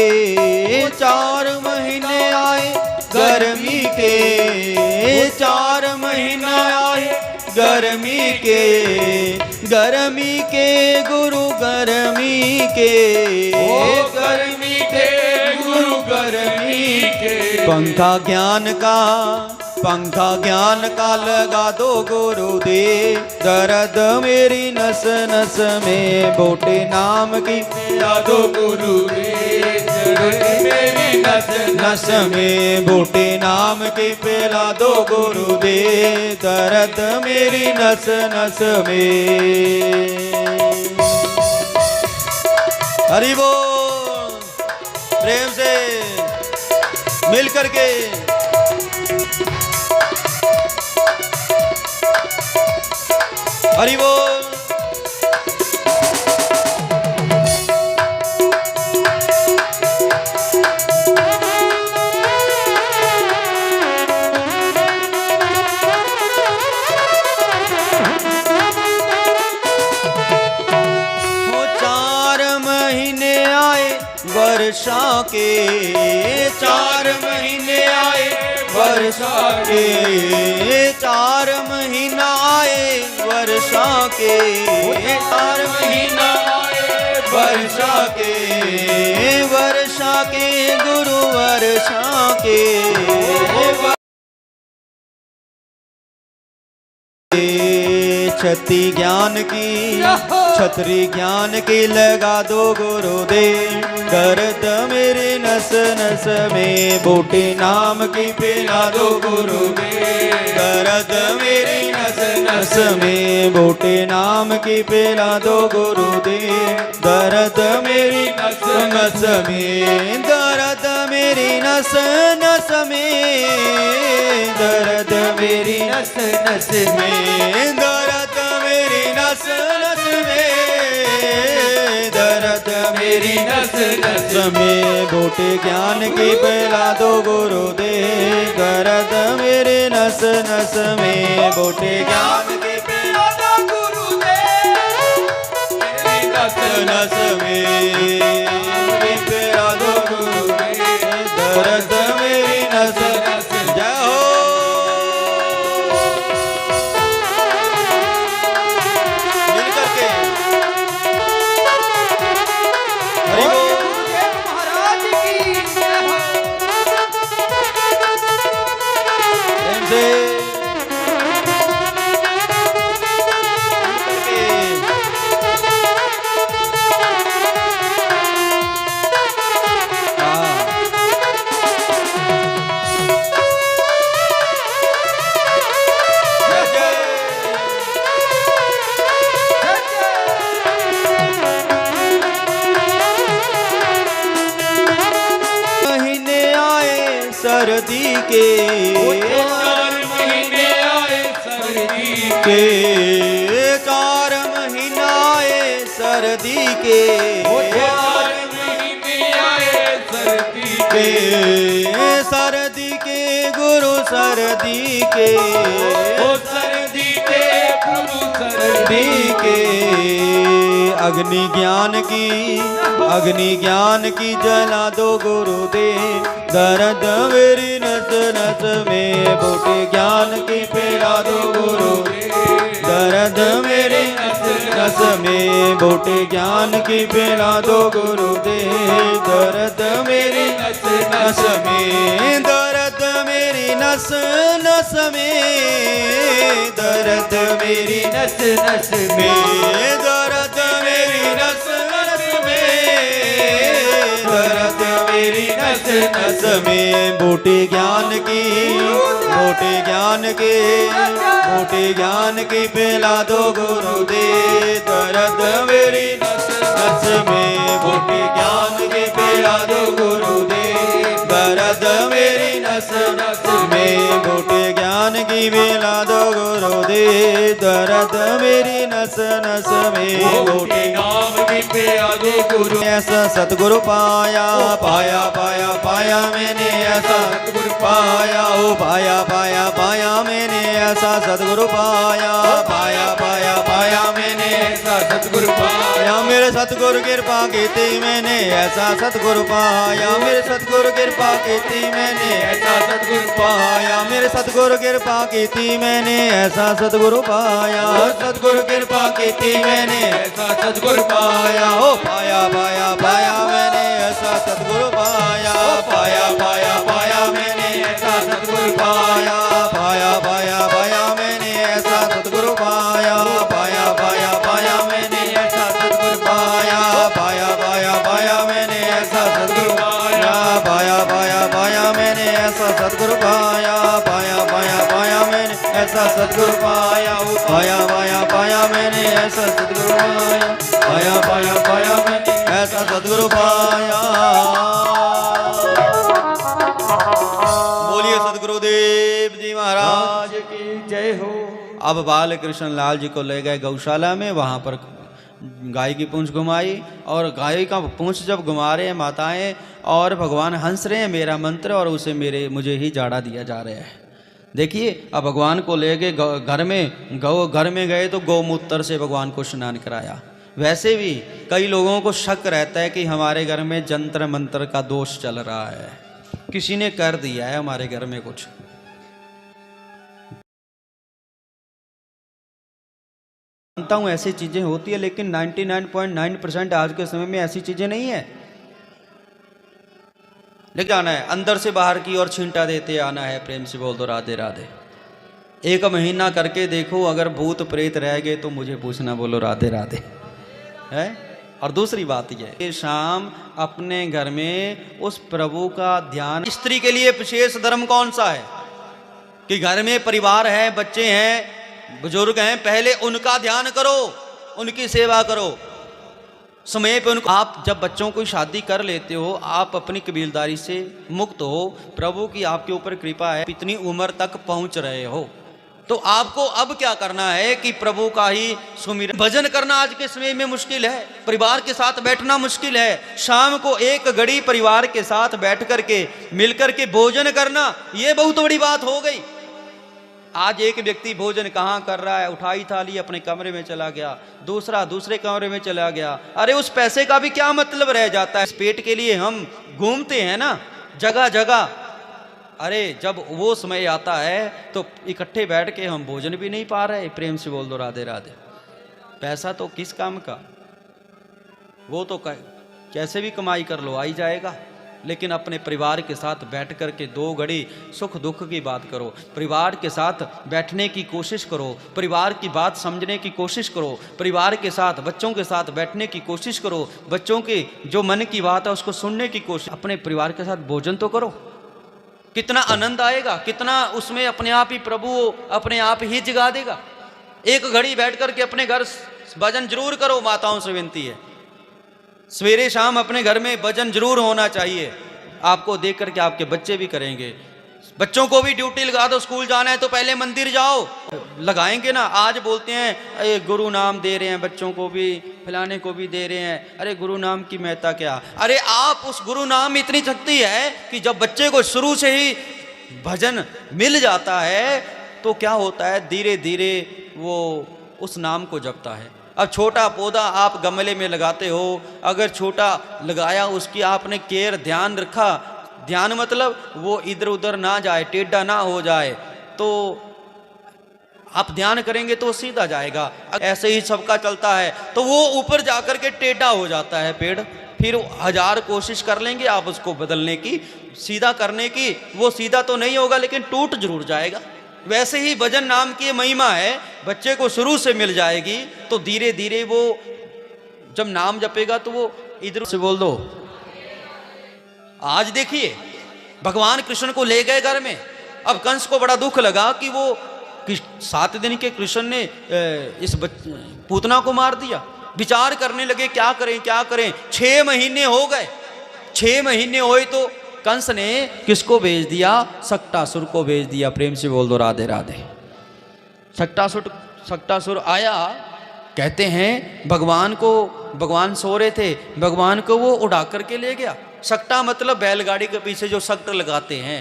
A: 4 महीने आए गर्मी के, 4 महीने आए गर्मी के, गर्मी के गुरु गर्मी के, ओ गर्मी के गुरु गर्मी के, पंखा ज्ञान का, पंखा ज्ञान का लगा दो गुरुदेव, दर्द मेरी नस नस में, बूटे नाम की पिला दो गुरुदेव, दर्द मेरी नस नस में, बूटे नाम की पिला दो गुरुदेव, दर्द मेरी नस नस में। हरि बोल। प्रेम से मिल करके हरि बोल। वर्षा के 4 महीने आए वर्षा के 4 महीना आए वर्षा के 4 महीना आए वर्षा के गुरु वर्षा के छत्री ज्ञान की छत्री ज्ञान की लगा दो गुरुदेव दर्द मेरे नस नस में बूटी नाम की पिला दो गुरुदेव दर्द मेरी नस नस में बूटी नाम की पिला दो गुरुदेव दर्द मेरी नस नस में दर्द मेरी नस नस में दर्द मेरी नस नस में दर्द मेरी नस नस में दर्द मेरी नस नस में बूटे ज्ञान की पिला दो गुरुदेव दर्द मेरे नस नस में बूटे ज्ञान की पिला दो गुरुदेव मेरी नस नस में पिला दो गुरुदेव दर्द मेरी नस नस जय हो। सर्दी के 4 महीने आए सर्दी के 4 महीना आए सर्दी के 4 महीने आए सर्दी के सर्दी के गुरु सर्दी के सर्दी के प्रभु सर्दी के अग्नि ज्ञान की जला दो गुरुदेव दर्द मेरी नस नस में बूटे ज्ञान की पिला दो गुरुदेव दर्द मेरी नस नस में बूटे ज्ञान की पिला दो गुरुदेव दर्द मेरी नस नस में दर्द मेरी नस नस में दर्द मेरी नस नस में दर्द मेरी नस नस में दर्द मेरी नस नस में बूटे ज्ञान की पिला दो गुरुदेव दर्द मेरी नस नस में बूटे ज्ञान की पिला दो गुरुदेव दर्द मेरी नस नस में बूटे ज्ञान की पिला दो गुरुदेव दर्द मेरी नस नस में बूटे नाम की पिला दो गुरु ऐसा सतगुरु पाया पाया पाया पाया मैंने ऐसा सतगुरु पाया ओ पाया पाया पाया मैंने ऐसा सतगुरु पाया पाया पाया पाया मैंने ऐसा सतगुरु पाया मेरे सतगुरु कृपा की थी मैंने ऐसा सतगुरु पाया मेरे सतगुरु कृपा की थी मैंने ऐसा सतगुरु पाया मेरे सतगुरु कृपा की थी मैंने ऐसा सतगुरु पाया सतगुरु कृपा की थी मैंने ऐसा सतगुरु पाया ओ पाया पाया पाया मैंने ऐसा सतगुरु पाया पाया पाया पाया मैंने ऐसा सतगुरु पाया पाया पाया पाया मैंने ऐसा सतगुरु पाया पाया पाया पाया मैंने ऐसा सतगुरु पाया पाया पाया पाया मैंने ऐसा सतगुरु पाया पाया पाया पाया मैंने ऐसा सतगुरु पाया पाया पाया पाया मैंने ऐसा सतगुरु पाया पाया पाया पाया मैंने ऐसा सतगुरु पाया पाया पाया पाया मैंने ऐसा सतगुरु पाया। बोलिए सतगुरुदेव जी महाराज की जय हो। अब बाल कृष्ण लाल जी को ले गए गौशाला में, वहाँ पर गाय की पूंछ घुमाई, और गाय का पूंछ जब घुमा रहे हैं माताएं और भगवान हंस रहे हैं मेरा मंत्र, और उसे मुझे ही जाड़ा दिया जा रहा है। देखिए, अब भगवान को ले गए घर में गए तो गौमूत्र से भगवान को स्नान कराया। वैसे भी कई लोगों को शक रहता है कि हमारे घर में जंतर मंत्र का दोष चल रहा है, किसी ने कर दिया है हमारे घर में कुछ। जानता हूं ऐसी चीजें होती है, लेकिन 99.9% आज के समय में ऐसी चीजें नहीं है। लेकिन आना है अंदर से बाहर की ओर छींटा देते आना है। प्रेम से बोल दो राधे राधे। 1 महीना करके देखो, अगर भूत प्रेत रह गए तो मुझे पूछना, बोलो राधे राधे है। और दूसरी बात यह, शाम अपने घर में उस प्रभु का ध्यान। स्त्री के लिए विशेष धर्म कौन सा है कि घर में परिवार है, बच्चे हैं, बुजुर्ग हैं, पहले उनका ध्यान करो, उनकी सेवा करो समय पे उनको। आप जब बच्चों को शादी कर लेते हो, आप अपनी कबीलदारी से मुक्त हो, प्रभु की आपके ऊपर कृपा है, इतनी उम्र तक पहुंच रहे हो, तो आपको अब क्या करना है कि प्रभु का ही सुमिरन भजन करना। आज के समय में मुश्किल है, परिवार के साथ बैठना मुश्किल है। शाम को 1 घड़ी परिवार के साथ बैठ करके मिल करके भोजन करना, ये बहुत बड़ी बात हो गई। आज एक व्यक्ति भोजन कहाँ कर रहा है, उठाई थाली अपने कमरे में चला गया, दूसरा दूसरे कमरे में चला गया। अरे उस पैसे का भी क्या मतलब रह जाता है। इस पेट के लिए हम घूमते हैं ना जगह जगह। अरे जब वो समय आता है तो इकट्ठे बैठ के हम भोजन भी नहीं पा रहे। प्रेम से बोल दो राधे राधे। पैसा तो किस काम का, वो तो कैसे भी कमाई कर लो, आ ही जाएगा। लेकिन अपने परिवार के साथ बैठ कर के 2 घड़ी सुख दुख की बात करो, परिवार के साथ बैठने की कोशिश करो, परिवार की बात समझने की कोशिश करो, परिवार के साथ बच्चों के साथ बैठने की कोशिश करो, बच्चों के जो मन की बात है उसको सुनने की कोशिश। अपने परिवार के साथ भोजन तो करो, कितना आनंद आएगा, कितना उसमें अपने आप ही प्रभु अपने आप ही जगा देगा। 1 घड़ी बैठ कर के अपने घर भजन जरूर करो। माताओं से विनती है, सवेरे शाम अपने घर में भजन जरूर होना चाहिए। आपको देख करके आपके बच्चे भी करेंगे। बच्चों को भी ड्यूटी लगा दो, स्कूल जाना है तो पहले मंदिर जाओ। लगाएंगे ना, आज बोलते हैं अरे गुरु नाम दे रहे हैं, बच्चों को भी फलाने को भी दे रहे हैं। अरे गुरु नाम की महत्ता क्या। अरे आप उस गुरु नाम में इतनी शक्ति है कि जब बच्चे को शुरू से ही भजन मिल जाता है तो क्या होता है, धीरे धीरे वो उस नाम को जपता है। अब छोटा पौधा आप गमले में लगाते हो, अगर छोटा लगाया उसकी आपने केयर ध्यान रखा, ध्यान मतलब वो इधर उधर ना जाए, टेढ़ा ना हो जाए, तो आप ध्यान करेंगे तो सीधा जाएगा। ऐसे ही सबका चलता है तो वो ऊपर जाकर के टेढ़ा हो जाता है पेड़। फिर 1000 कोशिश कर लेंगे आप उसको बदलने की, सीधा करने की, वो सीधा तो नहीं होगा लेकिन टूट जरूर जाएगा। वैसे ही भजन नाम की महिमा है, बच्चे को शुरू से मिल जाएगी तो धीरे धीरे वो जब नाम जपेगा तो वो इधर से बोल दो। आज देखिए भगवान कृष्ण को ले गए घर में। अब कंस को बड़ा दुख लगा कि वो 7 दिन के कृष्ण ने इस पूतना को मार दिया। विचार करने लगे क्या करें क्या करें। 6 महीने हो गए। 6 महीने हुए तो कंस ने किसको भेज दिया, सक्टासुर को भेज दिया। प्रेम से बोल दो राधे राधे। सक्टासुर आया, कहते हैं भगवान सो रहे थे, भगवान को वो उड़ा करके ले गया। सक्टा मतलब बैलगाड़ी के पीछे जो सक्ट लगाते हैं,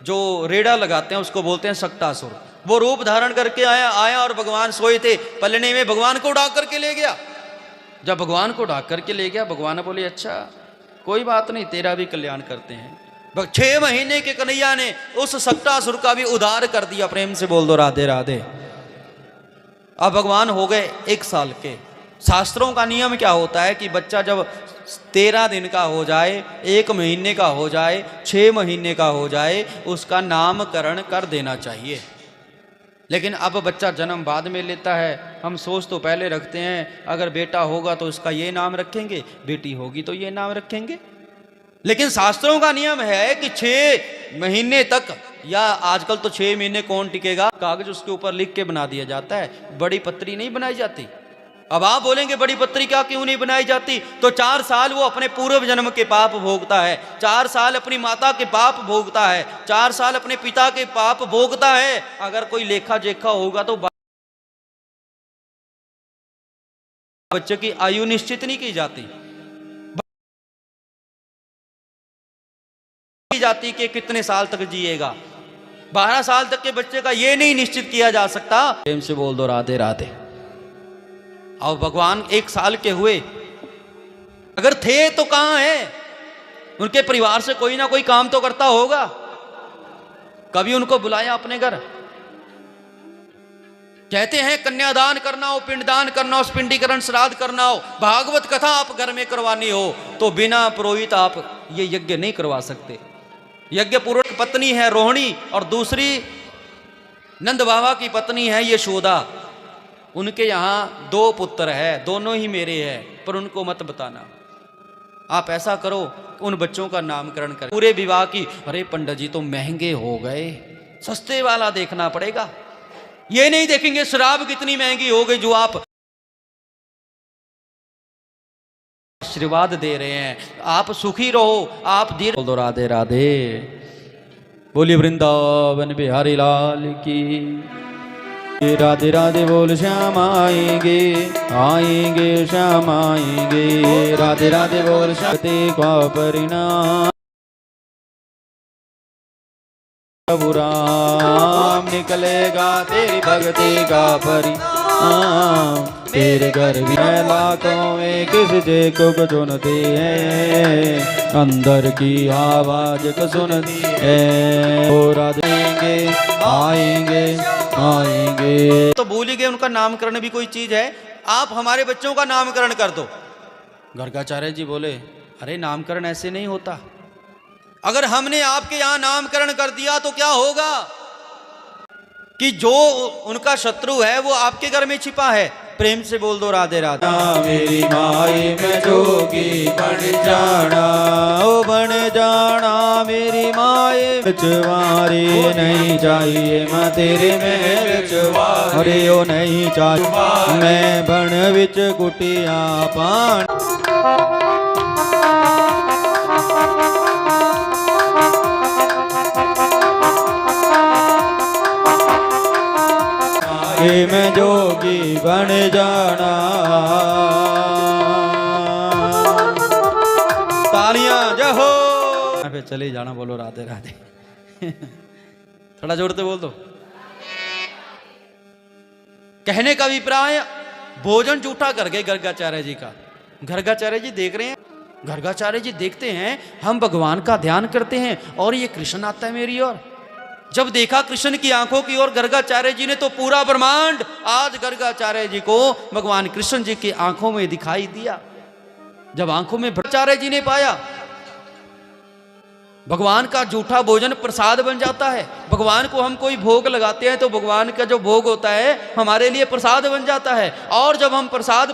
A: जो रेड़ा लगाते हैं, उसको बोलते हैं सक्टासुर। वो रूप धारण करके आया और भगवान सोए थे पलने में, भगवान को उड़ा करके ले गया। जब भगवान को उड़ा करके ले गया, भगवान बोले अच्छा कोई बात नहीं, तेरा भी कल्याण करते हैं। 6 महीने के कन्हैया ने उस सक्टासुर का भी उद्धार कर दिया। प्रेम से बोल दो राधे राधे। अब भगवान हो गए 1 साल के। शास्त्रों का नियम क्या होता है कि बच्चा जब 13 दिन का हो जाए, 1 महीने का हो जाए, 6 महीने का हो जाए, उसका नामकरण कर देना चाहिए। लेकिन अब बच्चा जन्म बाद में लेता है। हम सोच तो पहले रखते हैं, अगर बेटा होगा तो उसका ये नाम रखेंगे, बेटी होगी तो ये नाम रखेंगे। लेकिन शास्त्रों का नियम है कि 6 महीने तक, या आजकल तो 6 महीने कौन टिकेगा, कागज उसके ऊपर लिख के बना दिया जाता है, बड़ी पत्री नहीं बनाई जाती। अब आप बोलेंगे बड़ी पत्री क्या क्यों नहीं बनाई जाती, तो 4 साल वो अपने पूर्व जन्म के पाप भोगता है, 4 साल अपनी माता के पाप भोगता है, 4 साल अपने पिता के पाप भोगता है। अगर कोई लेखा जोखा होगा तो बच्चे की आयु निश्चित नहीं की जाती कि कितने साल तक जिएगा। 12 साल तक के बच्चे का ये नहीं निश्चित किया जा सकता। प्रेम से बोल दो राधे राधे। और भगवान 1 साल के हुए, अगर थे तो कहां है? उनके परिवार से कोई ना कोई काम तो करता होगा। कभी उनको बुलाया अपने घर? कहते हैं कन्यादान करना हो, पिंडदान करना हो, पिंडीकरण श्राद्ध करना हो, भागवत कथा आप घर में करवानी हो तो बिना पुरोहित आप ये यज्ञ नहीं करवा सकते। यज्ञ पूर्वक पत्नी है रोहिणी और दूसरी नंद बाबा की पत्नी है यशोदा। उनके यहाँ 2 पुत्र है, दोनों ही मेरे हैं, पर उनको मत बताना। आप ऐसा करो, उन बच्चों का नामकरण करें। पूरे विवाह की, अरे पंडित जी तो महंगे हो गए, सस्ते वाला देखना पड़ेगा। ये नहीं देखेंगे शराब कितनी महंगी हो गई जो आप आशीर्वाद दे रहे हैं। आप सुखी रहो, आप दीर्घ। बोल दो राधे राधे। बोलिए वृंदावन बिहारी लाल की। राधे राधे बोल श्याम आएंगे, आएंगे श्याम आएंगे। राधे राधे बोल शक्ति का परिणाम। प्रभु राम निकलेगा तेरी भक्ति का परिणाम। तेरे घर भी लाखों में किसी को सुनते हैं, अंदर की आवाज को सुनती है। ओ राधे आएंगे आएंगे। तो भूल ही गए उनका नामकरण भी कोई चीज है। आप हमारे बच्चों का नामकरण कर दो। गर्गाचार्य जी बोले अरे नामकरण ऐसे नहीं होता। अगर हमने आपके यहां नामकरण कर दिया तो क्या होगा कि जो उनका शत्रु है वो आपके घर में छिपा है। प्रेम से बोल दो राधे राधे। मेरी माई में जोगी बन जाना, ओ बन जाना मेरी माई बिचवारी नहीं चाहिए मैं तेरे में बिचवारी। अरे ओ नहीं चाहिए मैं बन विच कुटिया पान। मैं जोगी बन जाना। तालियां जय हो। पे चले जाना। बोलो राधे राधे। थोड़ा जोर से बोल दो। कहने का अभिप्राय भोजन जूठा कर गए गर्गाचार्य जी का। गर्गाचार्य जी देख रहे हैं, गर्गाचार्य जी देखते हैं हम भगवान का ध्यान करते हैं और ये कृष्ण आता है मेरी ओर। जब देखा कृष्ण की आंखों की ओर गर्गाचार्य जी ने तो पूरा ब्रह्मांड आज गर्गाचार्य जी को भगवान कृष्ण जी की आंखों में दिखाई दिया। जब आंखों में गर्गाचार्य जी ने पाया भगवान का जूठा भोजन प्रसाद बन जाता है। भगवान को हम कोई भोग लगाते हैं तो भगवान का जो भोग होता है हमारे लिए प्रसाद बन जाता है। और जब हम प्रसाद